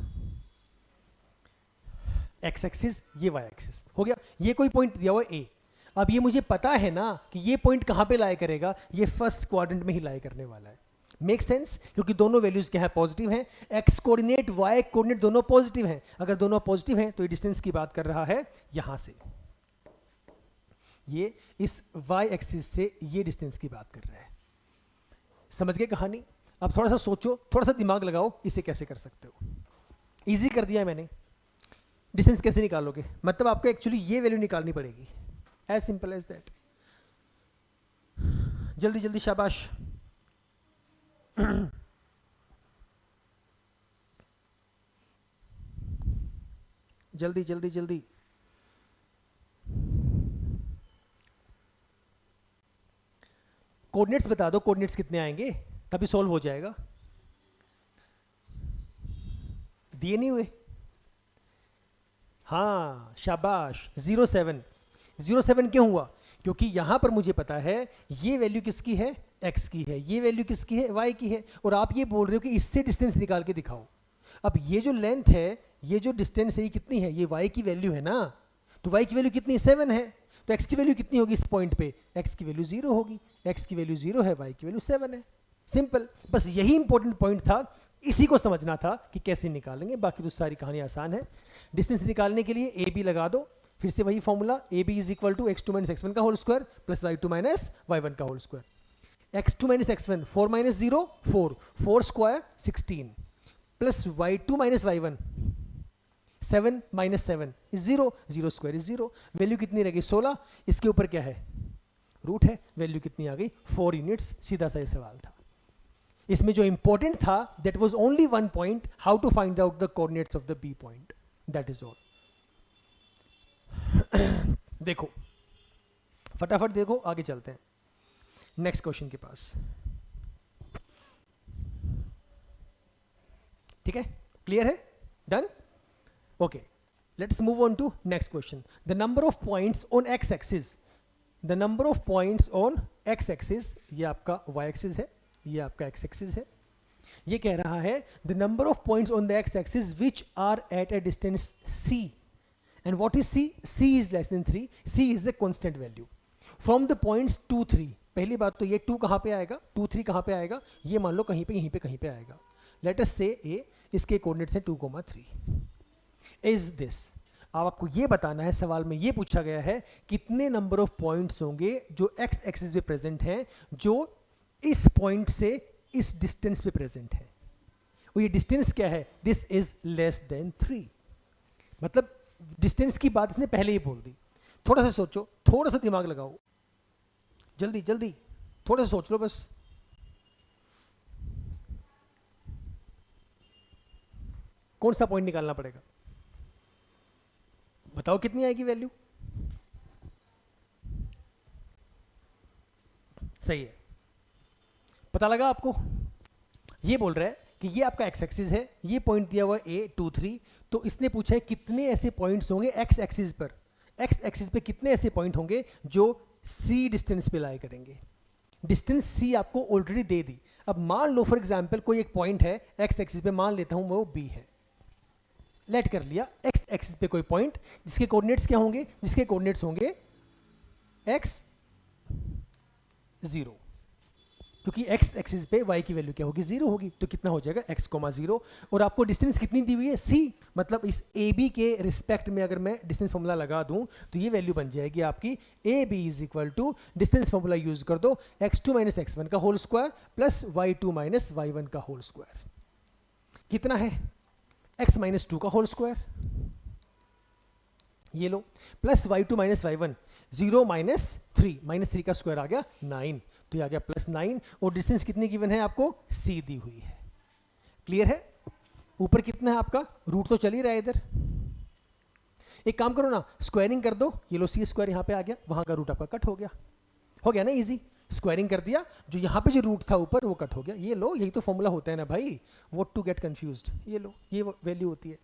एक्स एक्सिस, ये वाई एक्सिस, हो गया, ये कोई पॉइंट दिया हुआ ए। अब ये मुझे पता है ना कि ये पॉइंट कहां पे लाई करेगा, ये फर्स्ट क्वाड्रेंट में ही लाई करने वाला है। मेक सेंस, क्योंकि दोनों वैल्यूज क्या है पॉजिटिव हैं, एक्स कोऑर्डिनेट वाई कोऑर्डिनेट दोनों पॉजिटिव हैं, अगर दोनों पॉजिटिव हैं तो ये डिस्टेंस की बात कर रहा है यहां से, ये इस वाई एक्सिस से ये डिस्टेंस की बात कर रहा है। समझ गए कहानी? अब थोड़ा सा सोचो, थोड़ा सा दिमाग लगाओ, इसे कैसे कर सकते हो। इजी कर दिया मैंने। डिस्टेंस कैसे निकालोगे, मतलब आपको एक्चुअली ये वैल्यू निकालनी पड़ेगी, एज सिंपल एज दैट। जल्दी जल्दी, शाबाश। जल्दी जल्दी जल्दी, कोऑर्डिनेट्स बता दो, कोऑर्डिनेट्स कितने आएंगे, तभी सॉल्व हो जाएगा। दिए नहीं हुए, हाँ शाबाश, 0,7 क्यों हुआ, क्योंकि यहां पर मुझे पता है ये वैल्यू किसकी है, x की है, ये वैल्यू किसकी है, y की है, और आप ये बोल रहे हो कि इससे डिस्टेंस निकाल के दिखाओ। अब ये जो लेंथ है, ये जो डिस्टेंस है, ये कितनी है, ये y की वैल्यू है ना, तो y की वैल्यू कितनी 7 है, तो x की वैल्यू कितनी होगी इस पॉइंट पे, x की वैल्यू 0 होगी, x की वैल्यू 0 है, y की वैल्यू 7 है, सिंपल। बस यही इंपॉर्टेंट पॉइंट था, इसी को समझना था कि कैसे निकालेंगे, बाकी तो सारी कहानी आसान है। डिस्टेंस निकालने के लिए ए बी लगा दो, फिर से वही formula, a b is equal to x2 minus x1 का whole square plus y2 minus y1 का whole square. x2 minus x1 4 minus 0 4, 4 square 16 plus y2 minus y1 7 minus 7 is 0, 0 square is 0, value कितनी रहेगी 16, इसके ऊपर क्या है root है, value कितनी आ गई 4 यूनिट्स। सीधा सा ये सवाल था। इसमें जो इंपॉर्टेंट था that was only one point, how to find out the coordinates of the b point, that is all. देखो फटाफट देखो, आगे चलते हैं नेक्स्ट क्वेश्चन के पास। ठीक है, क्लियर है, done, okay, let's move on to next question. The number of points on x axis, the number of points on x axis, ये आपका वाई एक्सिस है, ये आपका एक्स एक्सिस है। ये कह रहा है the number of points on the x axis which are at a distance c, and what is c? c is less than 3, c is a constant value from the points 2 3। पहली बात तो ये 2 कहाँ पे आएगा, 2 3 कहाँ पे आएगा, ये मान लो कहीं पे यहीं पे कहीं पे आएगा। लेट अस से a, इसके कोऑर्डिनेट्स हैं 2,3 इज दिस। अब आपको ये बताना है, सवाल में ये पूछा गया है कितने नंबर ऑफ पॉइंट्स होंगे जो एक्स एक्सिस पे प्रेजेंट हैं, जो इस पॉइंट से इस डिस्टेंस पे प्रेजेंट है, और ये डिस्टेंस क्या है, दिस इज लेस देन 3, मतलब डिस्टेंस की बात इसने पहले ही बोल दी। थोड़ा सा सोचो, थोड़ा सा दिमाग लगाओ, जल्दी जल्दी थोड़ा सा सोच लो बस। कौन सा पॉइंट निकालना पड़ेगा, बताओ कितनी आएगी वैल्यू। सही है, पता लगा आपको। ये बोल रहा है कि ये आपका एक्स एक्सिस है, ये पॉइंट दिया हुआ है A 2 3, तो इसने पूछा है कितने ऐसे पॉइंट्स होंगे एक्स एक्सिस पर, एक्स एक्सिस पे कितने ऐसे पॉइंट होंगे जो C डिस्टेंस पे लाई करेंगे। डिस्टेंस C आपको ऑलरेडी दे दी। अब मान लो फॉर एग्जांपल कोई एक पॉइंट है एक्स एक्सिस पे, मान लेता हूं वो B है, लेट कर लिया। एक्स एक्सिस पे कोई पॉइंट जिसके कोऑर्डिनेट्स क्या होंगे, जिसके कोऑर्डिनेट्स होंगे x 0, क्योंकि x एक्सिस पे y की वैल्यू क्या होगी, 0 होगी, तो कितना हो जाएगा x, 0। और आपको डिस्टेंस कितनी दी हुई है, c, मतलब इस AB के रिस्पेक्ट में अगर मैं डिस्टेंस फॉर्मूला लगा दूं तो ये वैल्यू बन जाएगी आपकी AB is equal to, distance formula use कर दो, x2 माइनस x1 का whole square plus y2 minus y1 का होल स्क्वायर। कितना है, x माइनस 2 का होल स्क्वायर, ये लो, plus y2 minus y1, 0 minus 3, minus 3 का स्क्वायर आ गया 9, तो ये आ गया प्लस 9, और डिस्टेंस कितनी गिवन है आपको, C दी हुई है। क्लियर है। ऊपर कितना है आपका, रूट तो चल ही रहा है इधर। एक काम करो ना, स्क्वायरिंग कर दो, ये लो C स्क्वायर यहाँ पे आ गया, वहां का रूट आपका कट हो गया ना, इजी। स्क्वायरिंग कर दिया, जो यहाँ पे जो रूट था ऊपर वो कट हो गया, ये लो, यही तो फॉर्मूला होता है ना भाई, व्हाट टू गेट कंफ्यूज्ड, ये लो, ये वैल्यू होती है।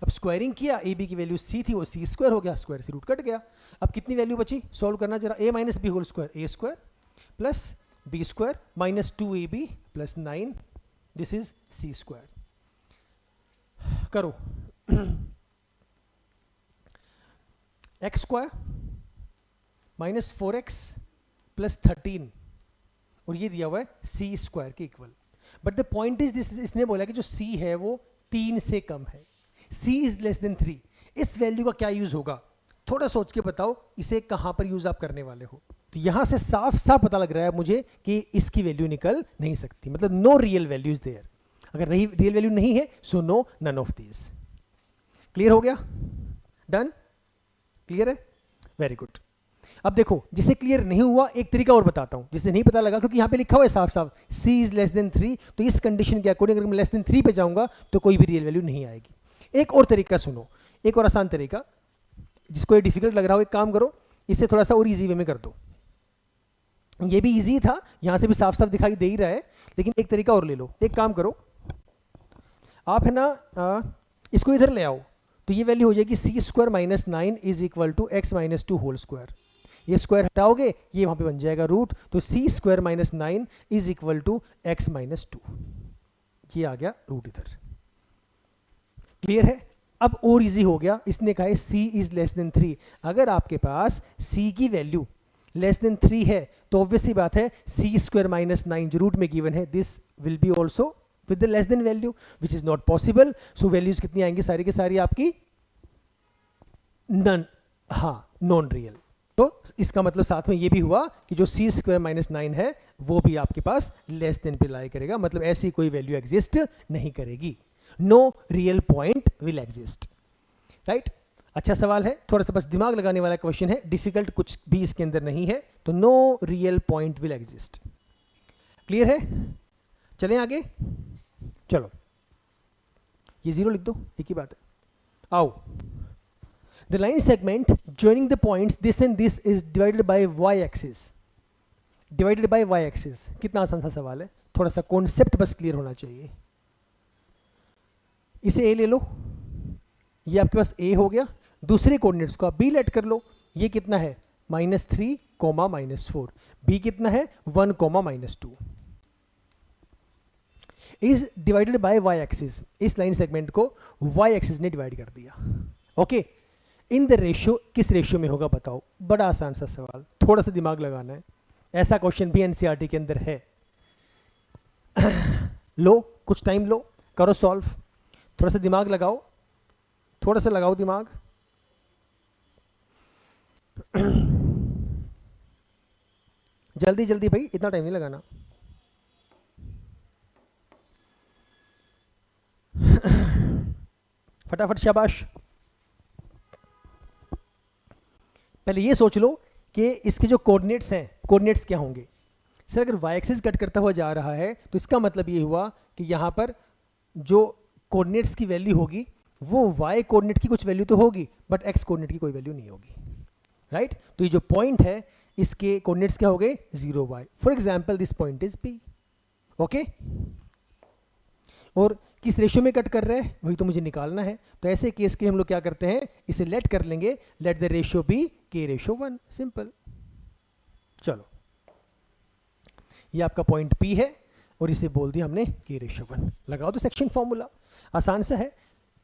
अब स्क्वायरिंग किया, ए बी की वैल्यू C थी, वो C स्क्वायर हो गया, स्क्वायर से रूट कट गया। अब कितनी वैल्यू बची, सॉल्व करना जरा, a minus b whole square, a square plus b square minus 2ab plus 9, this is C square. करो x स्क्वायर माइनस 4x प्लस 13, और ये दिया हुआ है C स्क्वायर के equal. But the point is this, इसने बोला कि जो C है वो 3 से कम है, C इज लेस देन 3। इस वैल्यू का क्या यूज होगा, थोड़ा सोच के बताओ, इसे कहां पर यूज आप करने वाले हो। तो यहां से साफ साफ पता लग रहा है मुझे कि इसकी वैल्यू निकल नहीं सकती, मतलब no real value is there. अगर नहीं रियल वैल्यू नहीं है, so no none of this. Clear हो गया, डन, क्लियर है, वेरी गुड। अब देखो, जिसे क्लियर नहीं हुआ एक तरीका और बताता हूं, जिसे नहीं पता लगा, क्योंकि यहां पे लिखा हुआ है साफ साफ C इज लेस देन 3, तो इस कंडीशन के अकॉर्डिंग अगर मैं लेस देन 3 पे जाऊंगा तो कोई भी रियल वैल्यू नहीं आएगी। एक और तरीका सुनो, एक और आसान तरीका, जिसको ये डिफिकल्ट लग रहा हो, एक काम करो, इसे थोड़ा सा और इजी वे में कर दो। ये भी इजी था, यहां से भी साफ साफ दिखाई दे ही रहा है, लेकिन एक तरीका और ले लो। एक काम करो, आप है ना इसको इधर ले आओ, तो ये वैल्यू हो जाएगी C square minus 9 is equal to x minus 2 whole square. ये स्क्वायर हटाओगे, ये वहां पे बन जाएगा रूट, तो C square minus 9 is equal to x minus 2, ये आ गया रूट इधर। क्लियर है। अब और इजी हो गया, इसने कहा है C इज लेस देन 3। अगर आपके पास C की वैल्यू लेस देन 3 है तो ऑब्वियस सी बात है C स्क्वायर माइनस 9 जो रूट में गिवन है, this will be also with the less than value, which is not possible. So values कितनी आएंगी, सारी की सारी आपकी नन, हाँ नॉन रियल। तो इसका मतलब साथ में ये भी हुआ कि जो C स्क्वायर माइनस 9 है वो भी आपके पास लेस देन पे लाई करेगा, मतलब ऐसी कोई वैल्यू एग्जिस्ट नहीं करेगी। No real point will exist, right. अच्छा सवाल है, थोड़ा सा बस दिमाग लगाने वाला क्वेश्चन है, डिफिकल्ट कुछ भी इसके अंदर नहीं है। तो no real point will exist, clear है। चलें आगे, चलो ये 0 लिख दो, एक ही बात है। आओ, the line segment joining the points this and this is divided by y axis, divided by y axis। कितना आसान सा सवाल है, थोड़ा सा कॉन्सेप्ट बस क्लियर होना चाहिए। इसे a ले लो, ये आपके पास a हो गया, दूसरे कोऑर्डिनेट्स को आप b लेट कर लो, ये कितना है -3, -4, b कितना है 1, -2, is divided by y axis. इस लाइन सेगमेंट को y एक्सिस ने डिवाइड कर दिया, ओके। इन द रेशियो, किस रेशियो में होगा बताओ, बड़ा आसान सा सवाल, थोड़ा सा दिमाग लगाना है, ऐसा क्वेश्चन भी एनसीईआरटी के अंदर है। लो कुछ टाइम लो, करो सॉल्व, थोड़ा सा दिमाग लगाओ, थोड़ा सा लगाओ दिमाग। जल्दी जल्दी भाई, इतना टाइम नहीं लगाना। फटाफट शाबाश। पहले ये सोच लो कि इसके जो कोऑर्डिनेट्स हैं, कोऑर्डिनेट्स क्या होंगे। सर अगर वाई एक्सिस कट करता हुआ जा रहा है तो इसका मतलब ये हुआ कि यहाँ पर जो कोऑर्डिनेट्स की वैल्यू होगी वो वाई कोऑर्डिनेट की कुछ वैल्यू तो होगी बट एक्स कोऑर्डिनेट की कोई वैल्यू नहीं होगी, राइट। तो ये जो पॉइंट है इसके कोऑर्डिनेट्स क्या हो गए, 0 y। For example this point is P, okay. और किस रेशियो में कट कर रहा है वही तो मुझे निकालना है। तो ऐसे केस के हम लोग क्या करते हैं, इसे लेट कर लेंगे, let the ratio be k/1, simple. चलो ये आपका पॉइंट P है और इसे बोल दिया हमने k/1। लगाओ तो सेक्शन फॉर्मूला, आसान सा है।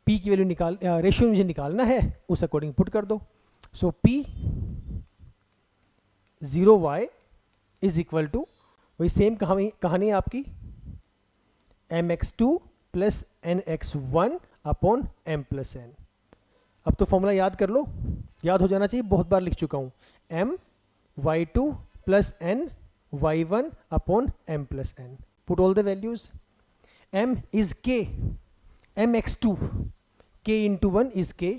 P की वैल्यू निकाल, रेशियो मुझे निकालना है, उस अकॉर्डिंग पुट कर दो। So P 0y is equal to वही सेम कहानी है आपकी, mx2 plus nx1 upon m plus n। अब तो फॉर्मूला याद कर लो, याद हो जाना चाहिए, बहुत बार लिख चुका हूं। m y2 plus n y1 upon m plus n। Put all the values. m is k, mx2 k into 1 is k।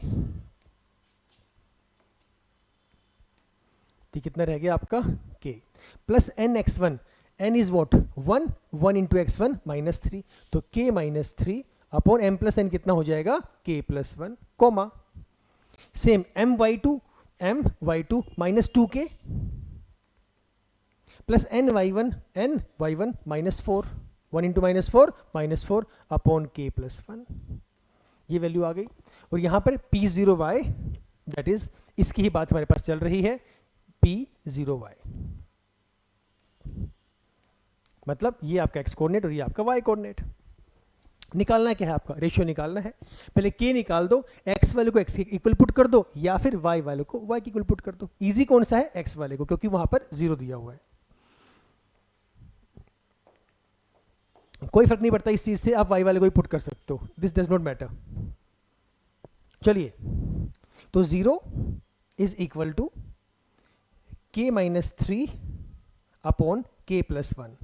तो कितना रह गया आपका k plus nx1, n is what 1, 1 into x1 minus 3, तो k minus 3 upon m plus n कितना हो जाएगा k plus 1, comma. Same m y2 minus 2k plus n y1 minus 4, 1 into minus 4 upon k plus 1। ये value आ गई। और यहाँ पर p0y दैट इज इसकी ही बात हमारे पास चल रही है, p0y मतलब ये आपका x कोऑर्डिनेट और ये आपका y कोऑर्डिनेट। निकालना क्या है आपका, रेशियो निकालना है। पहले k निकाल दो, x वाले को x के इक्वल पुट कर दो या फिर y वाले को y के इक्वल पुट कर दो। इजी कौन सा है, x वाले को, क्योंकि वहां पर 0 दिया हुआ है। कोई फर्क नहीं पड़ता इस चीज से, आप y वाले को ही पुट कर सकते हो, दिस डज नॉट मैटर। चलिए तो 0 is equal to k minus 3 upon k plus 1।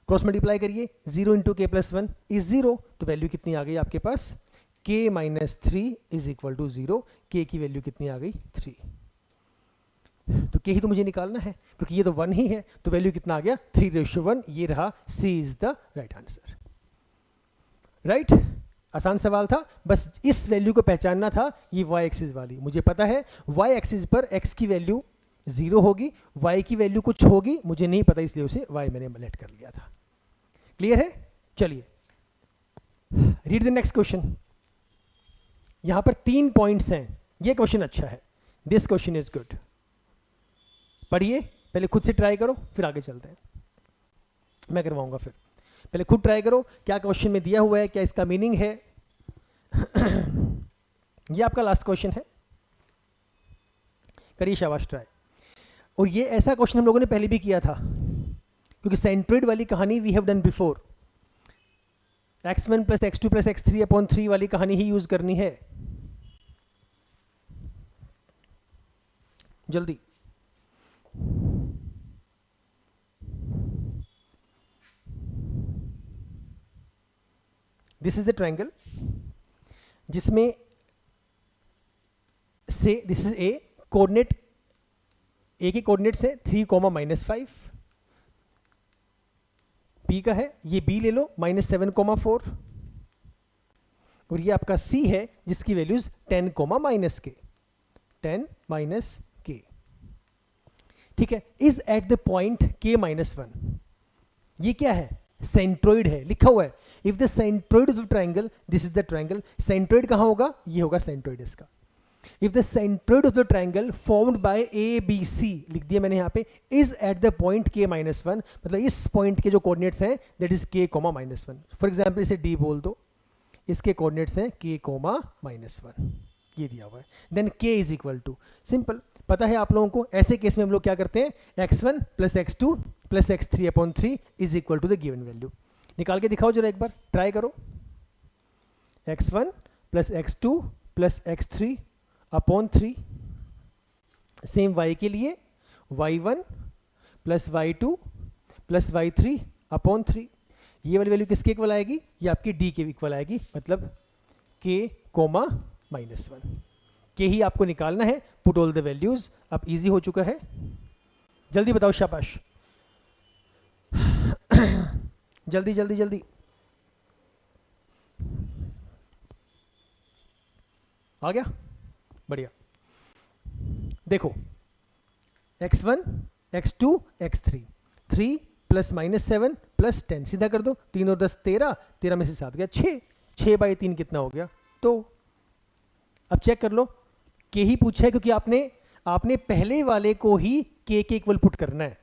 Cross multiply करिए, 0 इंटू के प्लस 1 इज 0, तो वैल्यू कितनी आ गई आपके पास, k minus 3 is equal to 0। k की वैल्यू कितनी आ गई 3। तो k ही तो मुझे निकालना है क्योंकि ये तो 1 ही है, तो वैल्यू कितना आ गया 3/1। ये रहा, c is the right answer, right. आसान सवाल था, बस इस वैल्यू को पहचानना था। ये y एक्सिस वाली मुझे पता है, y एक्सिस पर x की वैल्यू 0 होगी, y की वैल्यू कुछ होगी, मुझे नहीं पता, इसलिए उसे y मैंने लेट कर लिया था। क्लियर है। चलिए रीड द नेक्स्ट क्वेश्चन। यहां पर 3 पॉइंट्स हैं, ये क्वेश्चन अच्छा है, दिस क्वेश्चन इज गुड। पढ़िए, पहले खुद से ट्राई करो फिर आगे चलते हैं, मैं करवाऊंगा फिर। पहले खुद ट्राई करो क्या क्वेश्चन में दिया हुआ है, क्या इसका मीनिंग है। ये आपका लास्ट क्वेश्चन है, करिए शाबाश ट्राई। और ये ऐसा क्वेश्चन हम लोगों ने पहले भी किया था, क्योंकि सेंट्रोइड वाली कहानी we have done before. x1 plus x2 plus x3 upon 3 वाली कहानी ही यूज करनी है। जल्दी दिस इज द ट्रायंगल जिसमें से दिस इज ए कोऑर्डिनेट, ए के कोऑर्डिनेट्स है 3, -5, P का है, ये B ले लो -7, 4, और ये आपका C है जिसकी वैल्यूज 10, -k, 10 -k। ठीक है, is at the point k-1। ये क्या है, सेंट्रोइड है, लिखा हुआ है। If the centroid of the triangle, this is the triangle, centroid कहां होगा, ये होगा सेंट्रोइड इसका। If the centroid of the triangle formed by ABC, लिख दिया मैंने यहाँ पे, is at the point k-1, मतलब इस पॉइंट के जो कोऑर्डिनेट्स हैं that is k, -1। For example इसे D बोल दो, इसके कोऑर्डिनेट्स हैं k, -1, ये दिया हुआ है। Then k is equal to, simple पता है आप लोगों को, ऐसे केस में हम लोग क्या करते हैं, x1 plus x2 plus x3 upon 3 is equal to the given value. निकाल के दिखाओ जरा एक बार, ट्राई करो। x1 plus x2 plus x3 upon 3, same y के लिए y1 plus y2 plus y3 upon 3। ये वाली वैल्यू किसके इक्वल आएगी, ये आपकी d के इक्वल आएगी, मतलब k कोमा -1 के ही आपको निकालना है, पुट ऑल द वैल्यूज। अब इजी हो चुका है, जल्दी बताओ, शाबाश जल्दी जल्दी जल्दी। आ गया, बढ़िया। देखो x1 x2 x3, 3 plus -7 plus 10, सीधा कर दो, 3 और 10 13, 13 में से 7 गया 6, 6 बाई 3 कितना हो गया 2। अब चेक कर लो, के ही पूछा है क्योंकि आपने पहले वाले को ही के इक्वल पुट करना है,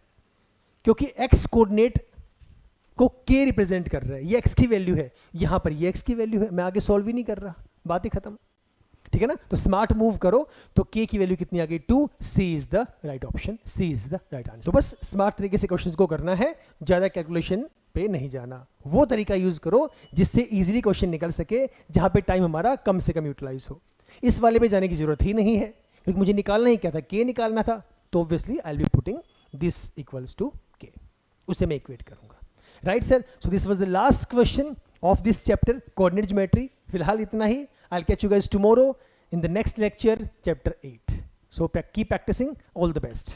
क्योंकि x कोऑर्डिनेट को k रिप्रेजेंट कर रहा है, ये x की वैल्यू है, यहां पर ये x की वैल्यू है, मैं आगे सॉल्व ही नहीं कर रहा, बात ही खत्म, ठीक है ना। तो स्मार्ट मूव करो, तो k की वैल्यू कितनी आ गई 2, c is the right option, c is the right answer. तो बस स्मार्ट तरीके से क्वेश्चंस को करना है, ज्यादा कैलकुलेशन पे नहीं जाना, वो तरीका यूज करो जिससे इजीली क्वेश्चन निकल सके, जहां पे टाइम हमारा कम से कम यूटिलाइज हो। इस वाले पे जाने की जरूरत ही नहीं है, क्योंकि मुझे निकालना ही क्या था, k निकालना था, तो obviously I will be putting this equals to k, उसे मैं इक्वेट करूंगा, right sir. So this was the last question of this chapter coordinate geometry. फिलहाल इतना ही, I will catch you guys tomorrow in the next lecture, chapter 8. So keep practicing. All the best.